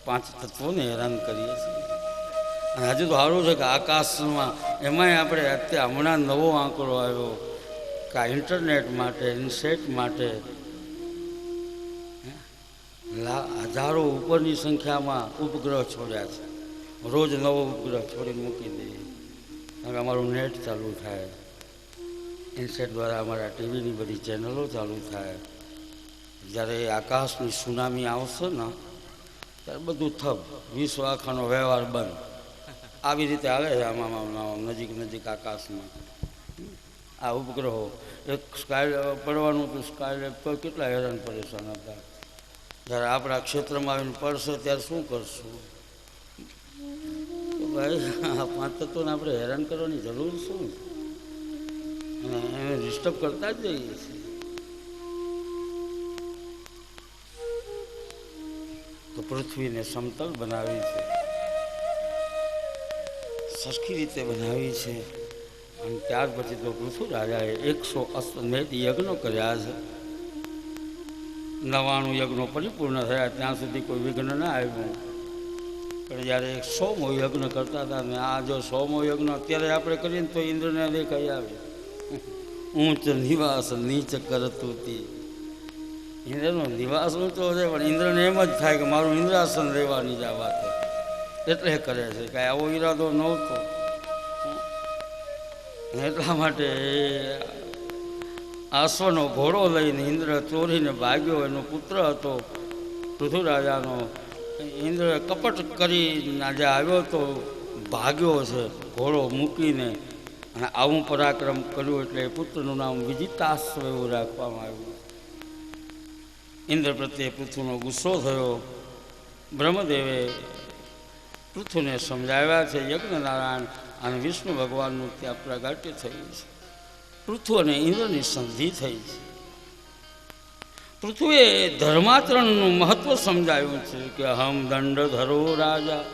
5 તત્વોને હેરાન કરીએ છીએ. અને હજુ તો સારું છે કે આકાશમાં એમાંય આપણે અત્યારે હમણાં નવો આંકડો આવ્યો કે આ ઇન્ટરનેટ માટે, ઇન્સેટ માટે હજારો ઉપરની સંખ્યામાં ઉપગ્રહ છોડ્યા છે. રોજ નવો ઉપગ્રહ છોડીને મૂકી દઈએ. કારણ કે અમારું નેટ ચાલુ થાય, ઇન્સેટ દ્વારા અમારા ટીવીની બધી ચેનલો ચાલુ થાય. જ્યારે આકાશની સુનામી આવશે ને ત્યારે બધું થપ, વિશ્વ આખાનો વ્યવહાર બંધ. આવી રીતે આવે છે આમાં નજીક નજીક આકાશમાં આ ઉપગ્રહો. એક સ્કાય પડવાનું હતું, સ્કાયલેબ તો કેટલા હેરાન પરેશાન હતા. જ્યારે આપણા ક્ષેત્રમાં આવીને પડશે ત્યારે શું કરશું? તો ભાઈ આ 5 તત્વોને આપણે હેરાન કરવાની જરૂર શું? અને એને ડિસ્ટર્બ કરતા જ જઈએ છીએ. તો પૃથ્વીને સમતલ બનાવી છે, સરખી રીતે બનાવી છે. અને ત્યાર પછી તો પૃથ્વી રાજાએ 128 યજ્ઞો કર્યા છે. 99 યજ્ઞો પરિપૂર્ણ થયા ત્યાં સુધી કોઈ વિઘ્ન ના આવ્યું. પણ જ્યારે 100મો યજ્ઞ કરતા હતા ને આ જો 100મો યજ્ઞ અત્યારે આપણે કરીએ ને તો ઇન્દ્રને દેખાઈ આવે. ઊંચ નિવાસ નીચ કરતું તી. ઇન્દ્રનો નિવાસ ઊંચો છે, પણ ઇન્દ્રને એમ જ થાય કે મારું ઇન્દ્રાસન રહેવાની જ આ વાત એટલે કરે છે. કાંઈ આવો ઈરાદો નહોતો. એટલા માટે આશ્વનો ઘોડો લઈને ઇન્દ્ર ચોરીને ભાગ્યો. એનો પુત્ર હતો પૃથ્વીરાજાનો. ઇન્દ્ર કપટ કરીને આજે આવ્યો તો ભાગ્યો છે ઘોડો મૂકીને, અને આવું પરાક્રમ કર્યું એટલે પુત્રનું નામ વિજિતાશ્વ એવું રાખવામાં આવ્યું. ઇન્દ્ર પ્રત્યે પૃથ્વીનો ગુસ્સો થયો. બ્રહ્મદેવે પૃથ્વીને સમજાવ્યા છે. યજ્ઞનારાયણ અને વિષ્ણુ ભગવાનનું ત્યાં પ્રાગટ્ય થયું છે. પૃથ્વી અને ઇન્દ્રની સંધિ થઈ છે. પૃથ્વીએ ધર્માચરણનું મહત્વ સમજાયું છે કે અહમ દંડધરો રાજા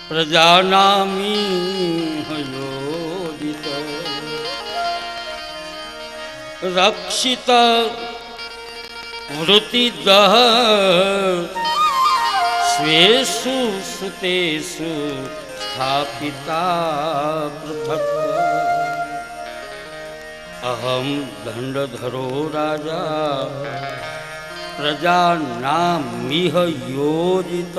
પ્રજાનામી યોજિત રક્ષિત વૃત્તિદઃ સ્વેષુ સુતેષુ સ્થાપિતા પૃથક. અહમ દંડધરો રાજા પ્રજાનામિહ યોજિત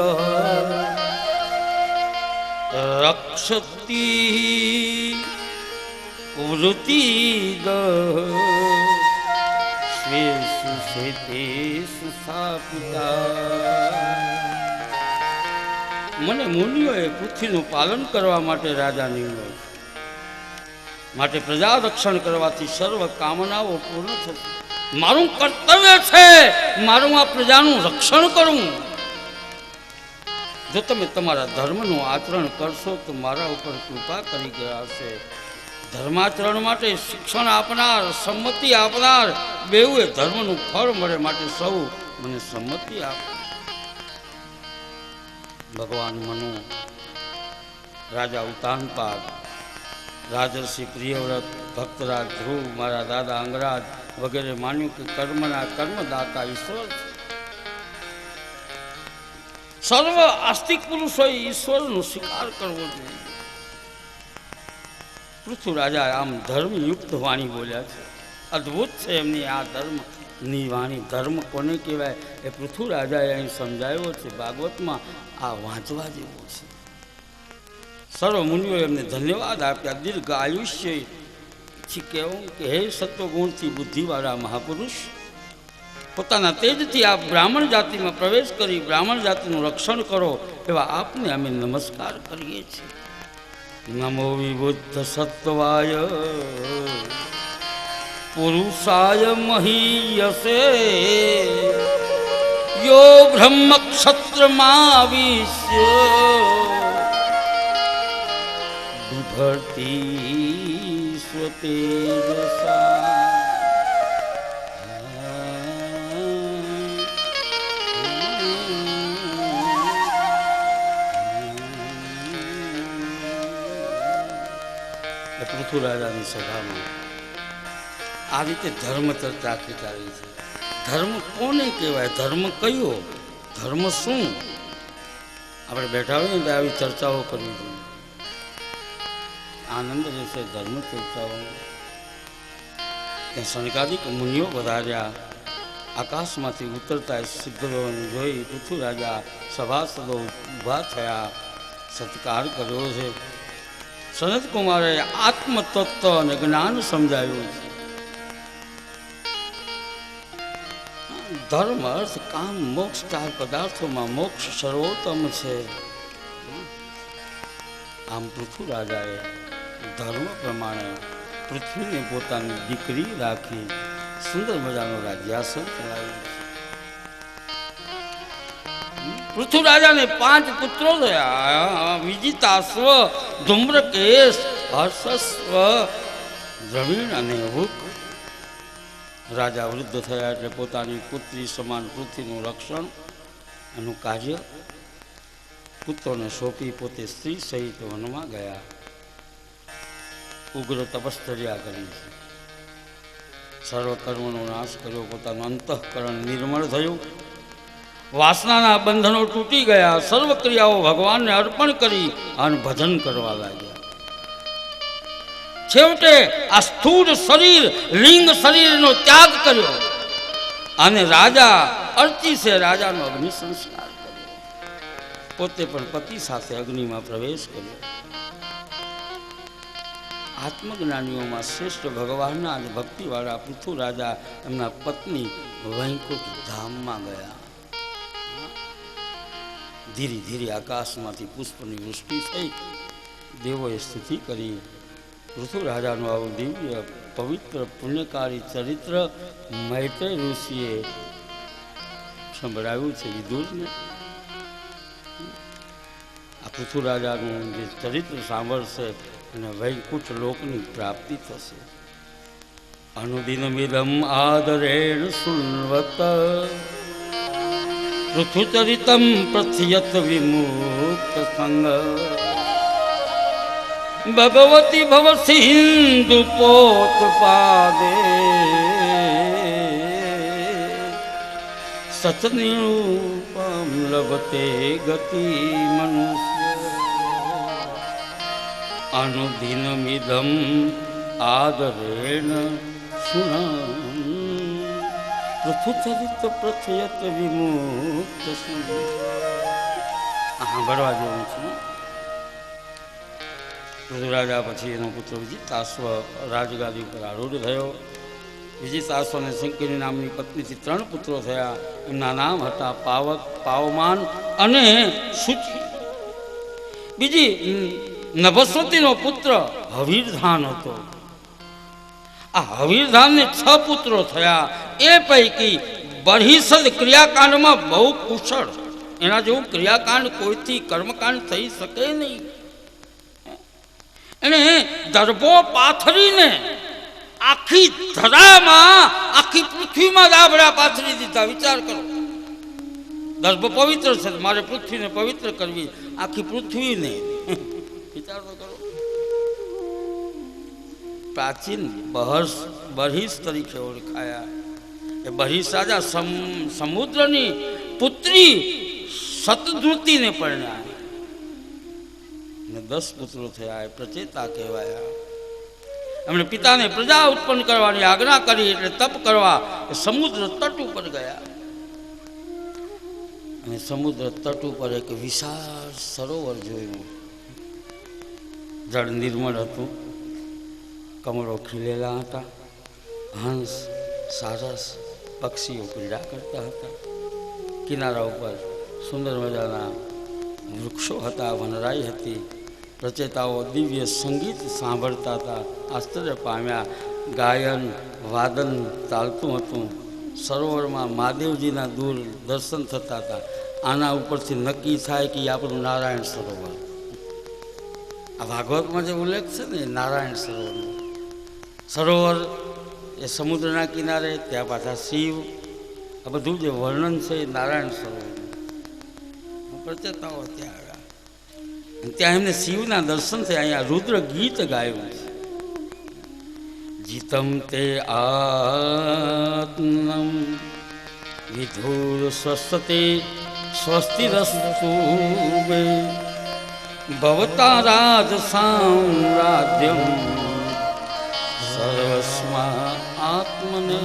રક્ષતિ વૃત્તિદઃ સ્વેષુ સુતેષુ સ્થાપિતા. મને મુનિઓએ પૃથ્વીનું પાલન કરવા માટે રાજા નિમ્યો, માટે પ્રજા રક્ષણ કરવાથી સર્વ કામનાઓ પૂર્ણ થશે. મારું કર્તવ્ય છે મારું આ પ્રજાનું રક્ષણ કરવું. જો તમે તમારા ધર્મનું આચરણ કરશો તો મારા ઉપર કૃપા કરી ગયા હશે. ધર્માચરણ માટે શિક્ષણ આપનાર, સંમતિ આપનાર બેઉએ ધર્મનું ફળ મળે, માટે સૌ મને સંમતિ આપો. ભગવાન મનુ, રાજા ઉતાનપાદ, રાજર્ષિ પ્રિયવ્રત, ભક્તરાજ ધ્રુવ, મારા દાદા અંગરાજ વગેરે માન્યું કે કર્મના કર્મદાતા ઈશ્વર છે. સર્વ આસ્તિક પુરુષોએ ઈશ્વરનો સ્વીકાર કરવો જોઈએ. પૃથ્વી રાજા આમ ધર્મયુક્ત વાણી બોલ્યા છે. અદ્ભુત છે એમની આ ધર્મની વાણી. ધર્મ કોને કહેવાય એ પૃથ્વી રાજાએ અહીં સમજાવ્યો છે. ભાગવતમાં આ વાંચવા જેવું છે. સર્વ મુનિઓ એમને ધન્યવાદ આપ્યા. દીર્ઘ આયુષ્ય પછી કહેવું કે હે સત્વગુણથી બુદ્ધિવાળા મહાપુરુષ, પોતાના તેજથી આપ બ્રાહ્મણ જાતિમાં પ્રવેશ કરી બ્રાહ્મણ જાતિનું રક્ષણ કરો, એવા આપને અમે નમસ્કાર કરીએ છીએ. નમો વિબુદ્ધ સત્વાય પુરુષાય મહીયસે યો બ્રહ્મ ક્ષત્રમાવિશ્ય બિભર્તિ સ્વતેજસા. પૃથ્વી રાજાની સભામાં આ રીતે ધર્મ ચર્ચા ચાલી છે. ધર્મ કોને કહેવાય, ધર્મ કયો, ધર્મ શું? આપણે બેઠા હોઈએ ને તો આવી ચર્ચાઓ કરવી જોઈએ. આનંદ રહેશે ધર્મ ચર્ચાઓ. ત્યાં સનકાદિક મુનિઓ વધાર્યા. આકાશમાંથી ઉતરતા સિદ્ધોને જોઈ પૃથ્વી રાજા સભાસદો ઊભા થયા, સત્કાર કર્યો છે. સનત કુમારે આત્મતત્વ અને જ્ઞાન સમજાવ્યું છે. ધર્મ, અર્થ, કામ, મોક્ષ, ચાર પદાર્થોમાં મોક્ષ સર્વોત્તમ છે. આમ પૃથ્વી રાજાએ ધર્મ પ્રમાણે પૃથ્વીને પોતાની દીકરી રાખી સુંદર મજાનો રાજ્યાસન ચલાવ્યું. પૃથ્વી રાજાને 5 પુત્રો થયા. વિજિતાશ્વ, ધૂમ્રકેશ, હર્ષસ્વ, દ્રવિણ અને હુક. રાજા વૃદ્ધ થયા એટલે પોતાની પુત્રી સમાન પૃથ્વીનું રક્ષણ એનું કાર્ય પુત્રોને સોંપી પોતે સ્ત્રી સહિત વનમાં ગયા. ઉગ્ર તપશ્ચર્યા કરી, સર્વ કર્મનો નાશ કર્યો. પોતાનું અંતઃકરણ નિર્મળ થયું. વાસનાના બંધનો તૂટી ગયા. સર્વ ક્રિયાઓ ભગવાનને અર્પણ કરી અને ભજન કરવા લાગ્યા. છેવટે આ સ્થૂળ શરીર લિંગ શરીરનો ત્યાગ કર્યો અને રાજા અર્ચિસે રાજાનો અગ્નિ સંસ્કાર કર્યો. પોતે પણ પતિ સાથે અગ્નિમાં પ્રવેશ કર્યો. આત્મજ્ઞાનીઓમાં શ્રેષ્ઠ ભગવાનના અને ભક્તિવાળા પૃથુ રાજા એમના પત્ની વૈકુંઠ ધામમાં ગયા. ધીરે ધીરે આકાશમાંથી પુષ્પની વૃષ્ટિ થઈ. દેવોએ સ્તુતિ કરી. પૃથુ રાજાનું આવું દિવ્ય પવિત્ર પુણ્યકારી ચરિત્ર મૈત્રેય ઋષિએ સંભળાવ્યું છે વિદુરને. આ પૃથુ રાજાનું જે ચરિત્ર સાંભળશે અને વૈકુંઠ લોકની પ્રાપ્તિ થશે. અનુદિનમિદમ આદરેણ સુન્વત પૃથુચરિતમ પ્રથયત વિમુક્ત સંગ ભગવતી ભવ સિંધુ પોત પાદે સચનિરૂપમ લભતે ગતિ મનુષ્ય અનુદિનમિદમ આદરેણ સુણમ પૃથુચરિત પ્રથયત વિમુક્ત સંગ. સાંભળવા જેવું છે. પૃથુરાજા પછી એનો પુત્ર વિજિતાશ્વ રાજગાદી પર આરૂઢ થયો. વિજિતાશ્વ અને શંકરી નામની પત્નીથી 3 પુત્રો થયા. એમના નામ હતા પાવક, પાવમાન અને શુચિ. બીજી નભસ્વતીનો પુત્ર હવીરધાન હતો. આ હવીરધાનને 6 પુત્રો થયા. એ પૈકી બરહિસદ ક્રિયાકાંડમાં બહુ કુશળ. એના જેવું ક્રિયાકાંડ કોઈથી કર્મકાંડ થઈ શકે નહીં. એને દર્ભો પાથરીને આખી ધરામાં, આખી પૃથ્વીમાં દાબડા પાથરી દીધા. વિચાર કરો, દર્ભ પવિત્ર છે, મારે પૃથ્વીને પવિત્ર કરવી, આખી પૃથ્વીને. વિચાર તો કરો. પ્રાચીન બરહિસ તરીકે ઓળખાયા. એ બરહિસ રાજા સમુદ્રની પુત્રી સતધૃતિને પરણ્યા. 10 પુત્રો થયા. એ પ્રચેતા કહેવાયા. એમણે પિતાને પ્રજા ઉત્પન્ન કરવાની આજ્ઞા કરી એટલે તપ કરવા એ સમુદ્ર તટ ઉપર ગયા. અને સમુદ્ર તટ ઉપર એક વિશાળ સરોવર જોયું. જળ નિર્મળ હતું. કમળો ખીલેલા હતા. હંસ, સારસ, પક્ષીઓ ક્રીડા કરતા હતા. કિનારા ઉપર સુંદર મજાના વૃક્ષો હતા, વનરાઈ હતી. રચેતાઓ દિવ્ય સંગીત સાંભળતા હતા. આશ્ચર્ય પામ્યા. ગાયન વાદન ચાલતું હતું. સરોવરમાં મહાદેવજીના દૂર દર્શન થતા હતા. આના ઉપરથી નક્કી થાય કે આપણું નારાયણ સરોવર. આ ભાગવતમાં જે ઉલ્લેખ છે ને નારાયણ સરોવરનો, સરોવર એ સમુદ્રના કિનારે, ત્યાં પાછા શિવ, આ બધું જે વર્ણન છે એ નારાયણ સરોવરનું. પ્રચેતાઓ ત્યાં આવ્યા. ત્યાં એમને શિવના દર્શન થયા. અહીંયા રુદ્ર ગીત ગાયું છે. જીતમ તે આત્મમ વિધુર સ્વસ્તે સ્વસ્તિરસ્તુ મે ભવતા રાજ સામ્રાજ્યમ સર્વસ્મા આત્મને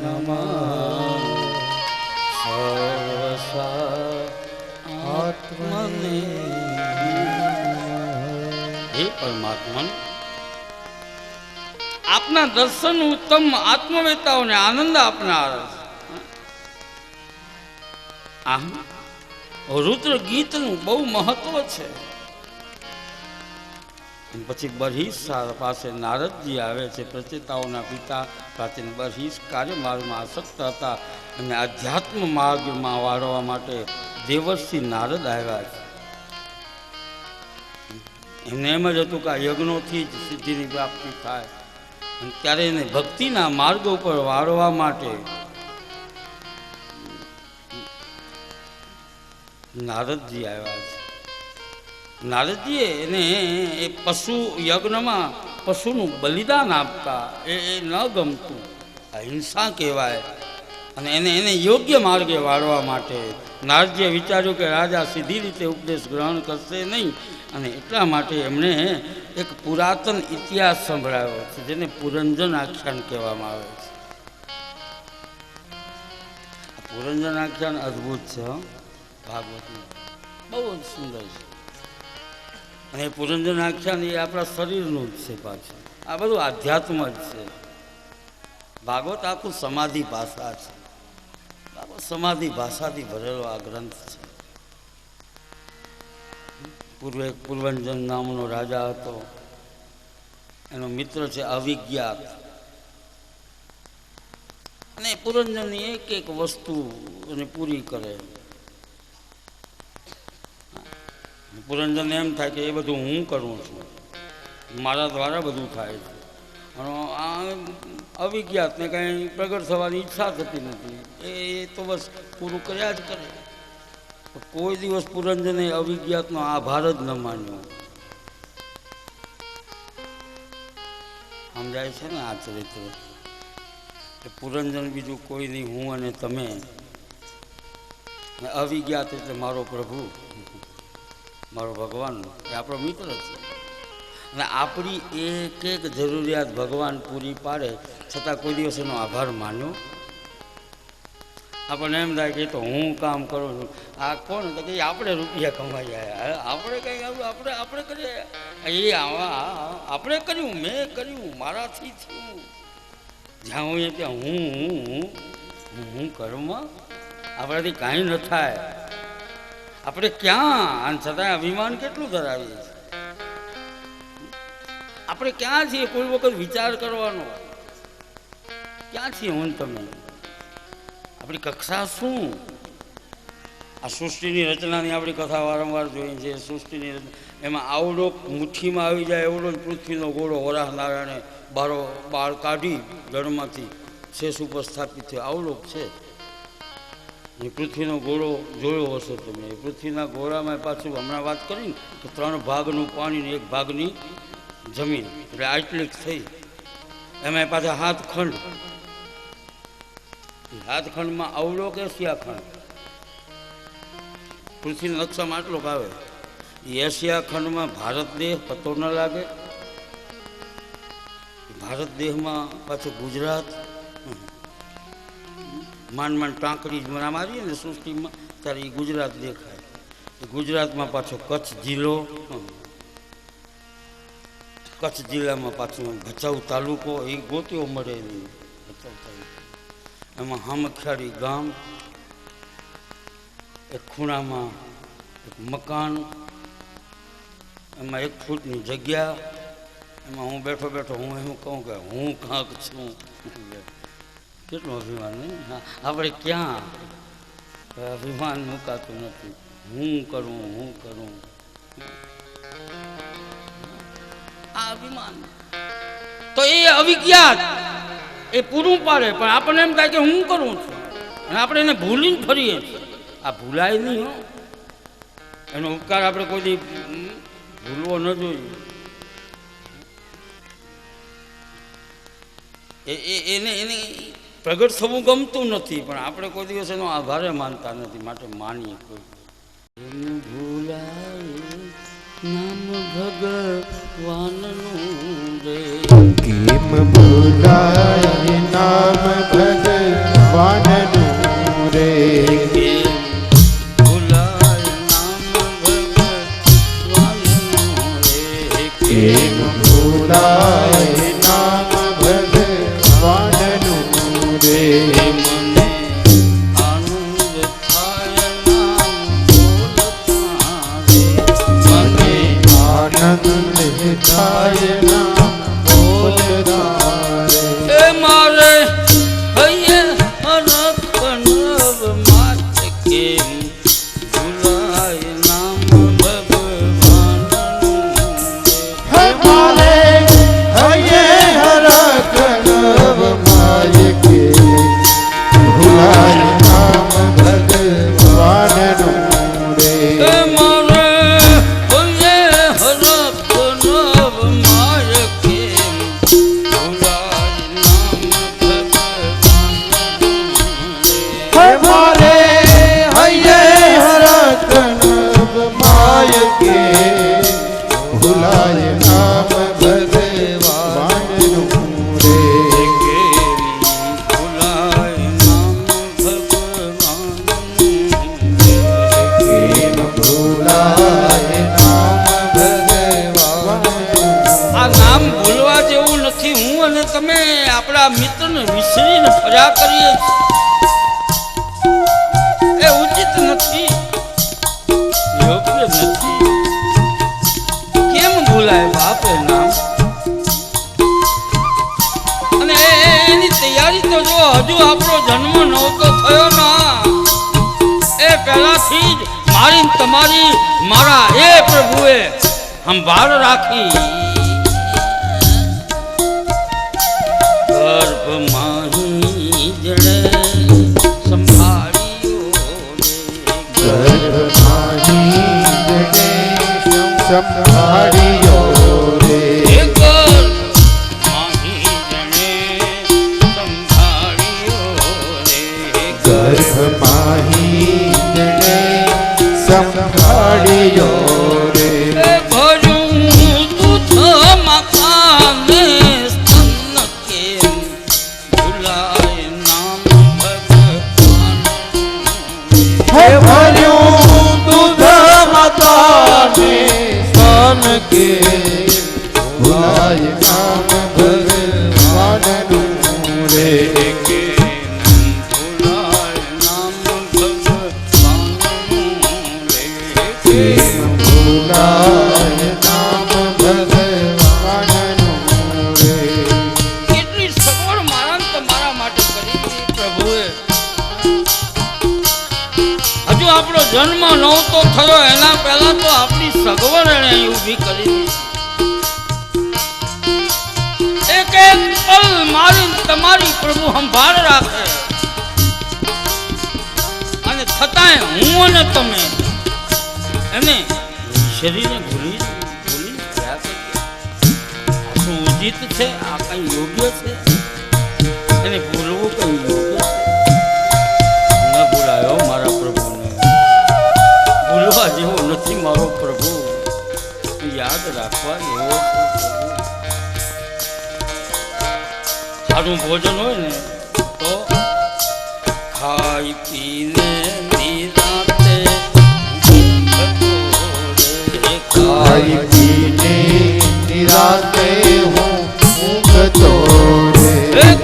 નમઃ સર્વસ્વા આત્મને. હે પરમાત્મા, આપના દર્શન ઉત્તમ આત્મવેતાઓને આનંદ આપનાર. આમ રુદ્ર ગીતનું બહુ મહત્વ છે. પછી બરહિસ પાસે નારદજી આવે છે. પ્રચેતાઓના પિતા પ્રાચીન બરહિસ કાર્યમાર્ગમાં આસક્ત હતા અને આધ્યાત્મ માર્ગમાં વાળવા માટે દેવર્ષિ નારદ આવ્યા છે. એમને એમ જ હતું કે આ યજ્ઞોથી જ સિદ્ધિની પ્રાપ્તિ થાય. અને ત્યારે એને ભક્તિના માર્ગ ઉપર વાળવા માટે નારદજી આવ્યા છે. નારદજીએ એને એ પશુ યજ્ઞમાં પશુનું બલિદાન આપતા એ ન ગમતું. અહિંસા કહેવાય. અને એને યોગ્ય માર્ગે વાળવા માટે નારદજીએ વિચાર્યું કે રાજા સીધી રીતે ઉપદેશ ગ્રહણ કરશે નહીં, અને એટલા માટે એમણે એક પુરાતન ઇતિહાસ સંભળાયો છે જેને પુરંજન આખ્યાન કહેવામાં આવે છે. પુરંજન આખ્યાન અદ્ભુત છે ભાગવતનું, બહુ જ સુંદર છે. અને પુરંજન આખ્યાન એ આપણા શરીરનું જ છે પાછું. આ બધું આધ્યાત્મ જ છે. ભાગવત આખું સમાધિ ભાષા છે. ભાગવત સમાધિ ભાષાથી ભરેલો આ ગ્રંથ છે. પૂર્વે એક પુરંજન નામનો રાજા હતો. એનો મિત્ર છે અવિજ્ઞાત. અને પુરંજનની એક એક વસ્તુ એને પૂરી કરે. પુરંજન એમ થાય કે એ બધું હું કરું છું, મારા દ્વારા બધું થાય છે. અને આ અવિજ્ઞાતને કાંઈ પ્રગટ થવાની ઈચ્છા થતી નથી. એ તો બસ પૂરું કર્યા જ કરે. કોઈ દિવસ પુરંજને અવિજ્ઞાતનો આભાર જ ન માન્યો. સમજાય છે ને આ ચરિત્ર કે પુરંજન બીજું કોઈ નહીં, હું અને તમે. અવિજ્ઞાત એટલે મારો પ્રભુ, મારો ભગવાન, એ આપણો મિત્ર છે. અને આપણી એક એક જરૂરિયાત ભગવાન પૂરી પાડે છતાં કોઈ દિવસ એનો આભાર માન્યો. આપણને એમ થાય કે તો હું કામ કરું છું, આ કોણ તો કે આપણે રૂપિયા કમાઈ આવ્યા, આપણે કંઈ આપણે આપણે કરીએ, એ આપણે કર્યું, મેં કર્યું, મારાથી થયું. જ્યાં હું ત્યાં હું કર્મ, આપણાથી કાંઈ ન થાય. આપણે ક્યાં, અને છતાં અભિમાન કેટલું ધરાવીએ છીએ. આપણે ક્યાં છીએ કોઈ વખત વિચાર કરવાનો, ક્યાં છીએ હું તમે, આપણી કક્ષા શું? આ સૃષ્ટિની રચનાની આપણી કથા વારંવાર જોઈએ છે. સૃષ્ટિની રચના એમાં આવડો મુઠ્ઠીમાં આવી જાય એવડો જ પૃથ્વીનો ગોળો વરાહ નારાયણે બહાર કાઢી જળમાંથી શેષ ઉપર સ્થાપિત થયો, આવડોક છે. એ પૃથ્વીનો ગોળો જોયો હશે તમે. પૃથ્વીના ગોળામાં પાછું હમણાં વાત કરી કે 3 ભાગનું પાણી ને 1 ભાગની જમીન, એટલે આટલીક થઈ. એમાં પાછા હાથખંડ, હાથખંડમાં અવળો કે એશિયાખંડ, પૃથ્વીના નકશામાં આટલો આવે. એશિયા ખંડમાં ભારત દેહ પતો ન લાગે. ભારત દેહમાં પાછું ગુજરાત, માંડ ટાંકડી જ મારીએ ને સૃષ્ટિમાં ત્યારે એ ગુજરાત દેખાય. ગુજરાતમાં પાછો કચ્છ જિલ્લો, કચ્છ જિલ્લામાં પાછું ભચાઉ તાલુકો, એ ગોત્યો મળે નહીં. ભચાઉ તાલુકો એમાં હામખ્યાળી ગામ, એક ખૂણામાં એક મકાન, એમાં 1 ફૂટની જગ્યા, એમાં હું બેઠો બેઠો હું એવું કહું કે હું કાંક છું. કેટલું અભિમાન નહીં? આપણે ક્યાં અભિમાન મુકાતું નથી. હું કરું આ અભિમાન. તો એ અવિજ્ઞાત એ પૂરું પાડે, પણ આપણને એમ થાય કે હું કરું છું, અને આપણે એને ભૂલીને ફરીએ છીએ. આ ભૂલાય નહીં હો. એનો ઉપકાર આપણે કોઈ ભૂલવો ન જોઈએ. એને પ્રગટ થવું ગમતું નથી, પણ આપણે કોઈ દિવસ એનો આભાર માનતા નથી, માટે માનીએ. કોઈ ભૂલાય નામ ભગવાનનું રે, કેમ ભૂલાય નામ ભગવાનનું રે, ભૂલાય નામ ભગવાનનું રે, કેમ ભૂલાય નામ ભગવાનનું રે, મને આનંદ થાય નામ બોલતા રે, મને આનંદ થાય નામ બોલતા રે, એ પછી હું અને તમે આપણા મિત્રને વિસરીને ફર્યા કરીએ છીએ, એ ઉચિત નથી, યોગ્ય નથી. કેમ ભૂલાય બાપે નામ? અને એની તૈયારી તો જો હજુ આપણો જન્મ નહોતો થયો ના, એ પહેલાથી જ મારી તમારી મારા એ પ્રભુએ સંભાળ રાખી. ગર્ભમાં જણે સંભાળ્યો રે, ગર્ભમાહી જણે સંભાળ્યો રે, ભર્યું દૂધ મકાને સ્તન કેમ ભૂલાય નામ ભગવાન. હે ભર્યું દૂધ માતાને સ્તન કે ભૂલાય નામ ભગવાનનું રે, ભૂલાય નામ ભગવાનનું રે. કેટલી સગવડ મારા તમારા માટે કરી પ્રભુએ. હજુ આપણો જન્મ નહોતો થયો એના પહેલા તો આપણી સગવડ એને ઊભી કરી દીધી. એક એક પલ મારી તમારી પ્રભુ સંભાળ રાખે, અને છતાંય હું અને તમે એને શરીરને ભૂલી ગયા કરીએ. આ શું ઉચિત છે? આ કઈ યોગ્ય છે? એને ભૂલવું કઈ યોગ્ય છે? ન ભૂલાયો મારા પ્રભુને, ભૂલવા જેવો નથી મારો પ્રભુ, યાદ રાખવા એવો છે પ્રભુ. સારું ભોજન હોય ને તો ખાઈ પીને નિરાતે, ખાઈ પીને નિરાતે હું ઊંઘતો રે,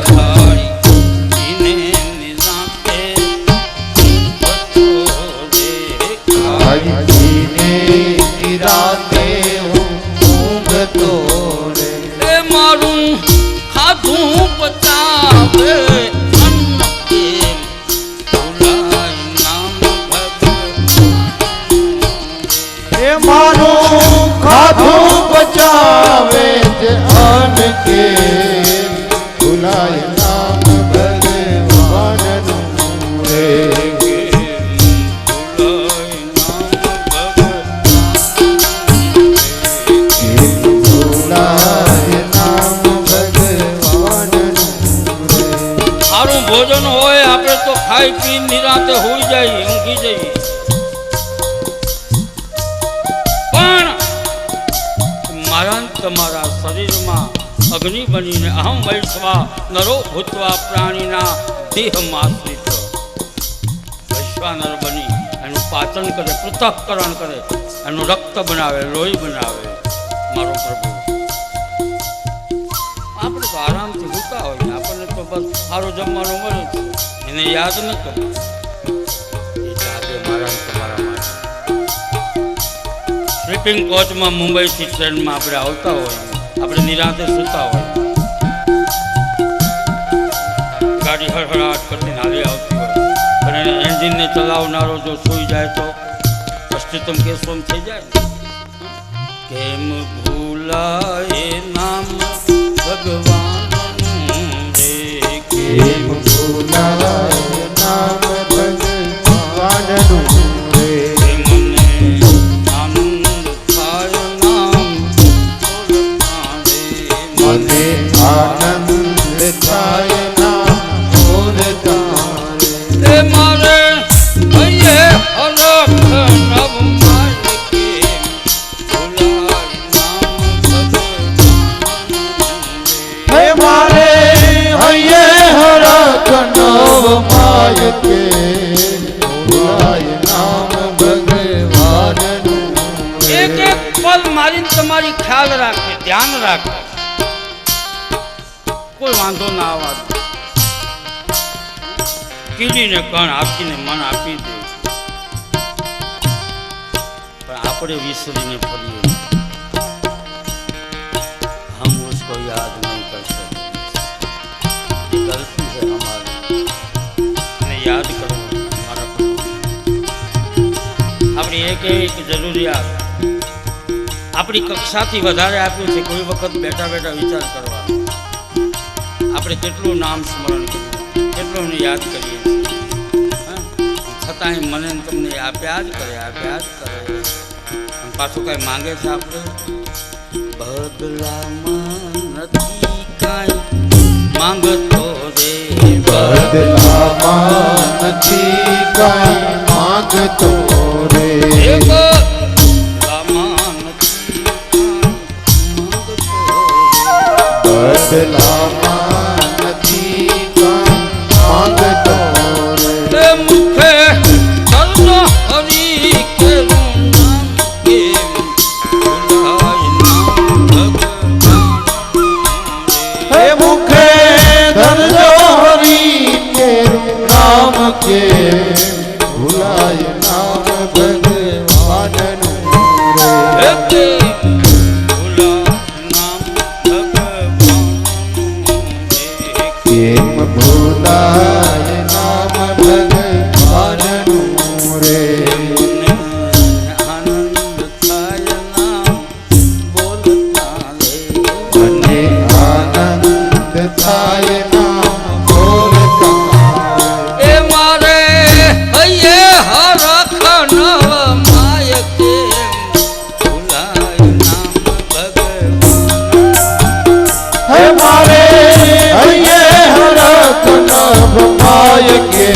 ખાઈ પીને નિરાતે ઊંઘતો રે, ખાઈ પીને નિરાતે હું ઊંઘતો રે, એ મારું ખાધું પચાવે અન્ન કેમ ભૂલાય નામ ભગવાન. એ મારું ખાધું બચાવે છે અન્ન કે ભૂલાય નામ ભગવાનનું રે, ભૂલાય નામ ભગવાનનું રે. સારું ભોજન હોય આપણે તો ખાઈ પી નિરાતે હોઈ જાય, ઊંઘી જઈએ, પણ મારા તમારા શરીરમાં અગ્નિ બનીને અહમ વૈશ્વા નરો ભૂતવા પ્રાણીના દેહમાશ્રિત વૈશ્વાનર બની એનું પાચન કરે, પૃથક્કરણ કરે, એનું રક્ત બનાવે, લોહી બનાવે મારો પ્રભુ. આપણે તો આરામથી સૂતા હોય, આપણને તો બસ સારું જમવાનું મળે છે, એને યાદ ન કરવું. એ જાતે મારા તમારા માટે સ્લીપિંગ કોચમાં મુંબઈથી ટ્રેનમાં આપણે આવતા હોઈએ, આપણે નિરાંતે સૂતા હોય, ગાડી હળહળાટ કરતી હાલી આવતી હોય, પણ એને એન્જિનને ચલાવનારો જો સૂઈ જાય તો અસ્તિત્વ કેશોમ થઈ જાય. કેમ ભૂલાય નામ ભગવાનનું રે, કેમ ભૂલાય નામ ભગવાનનું રે, મને આનંદ થાય નામ મને આનંદ થાય નામ બોલતા રે, મારે હૈયે હરખ નવ માય કે ભૂલાય નામ ભગવાનનું રે. હે મારે હૈયે હરખ નવ માય કે ભૂલાય નામ ભગવાનનું રે. એક એક પલ મારી તમારી ખ્યાલ રાખે, ધ્યાન રાખે. કોઈ વાંધો ના આવવા દે. કીડીને કણ આપીને મન આપી દે, પણ આપણે વિસરીને ફરીએ. हम उसको याद नहीं कर सकते, ये गलती है हमारी. ने याद करो हमारा प्रभु. આપણી એક જરૂરિયાત આપણી કક્ષાથી વધારે આપ્યું છે. કોઈ વખત બેઠા બેઠા વિચાર કરવા આપણે કેટલું નામ સ્મરણ કર્યું, કેટલું યાદ કરીએ છીએ, છતાંય મને તમને આપ્યા જ કરે, આપ્યા જ કરે. પાછું કાંઈ માંગે છે આપણે? બદલામાં નથી કાંઈ માંગતો રે, બદલામાં નથી કાંઈ માંગતો રે, બદલામાં નથી કાંઈ માંગતો રે, બદલામાં નથી કાંઈ માંગતો રે. મુખે કરતો હરી કેરું નામ કેવું ભૂલાય નામ ભગવાન. હે મુખે ધરજો હરી કેરું નામ કે ભૂલાય નામ ભગવાનનું રે. કેમ ભૂલાય નામ ભગવાનનું રે. મને આનંદ થાય નામ બોલતા રે. હે મારે હૈયે હરખ નભ માય કે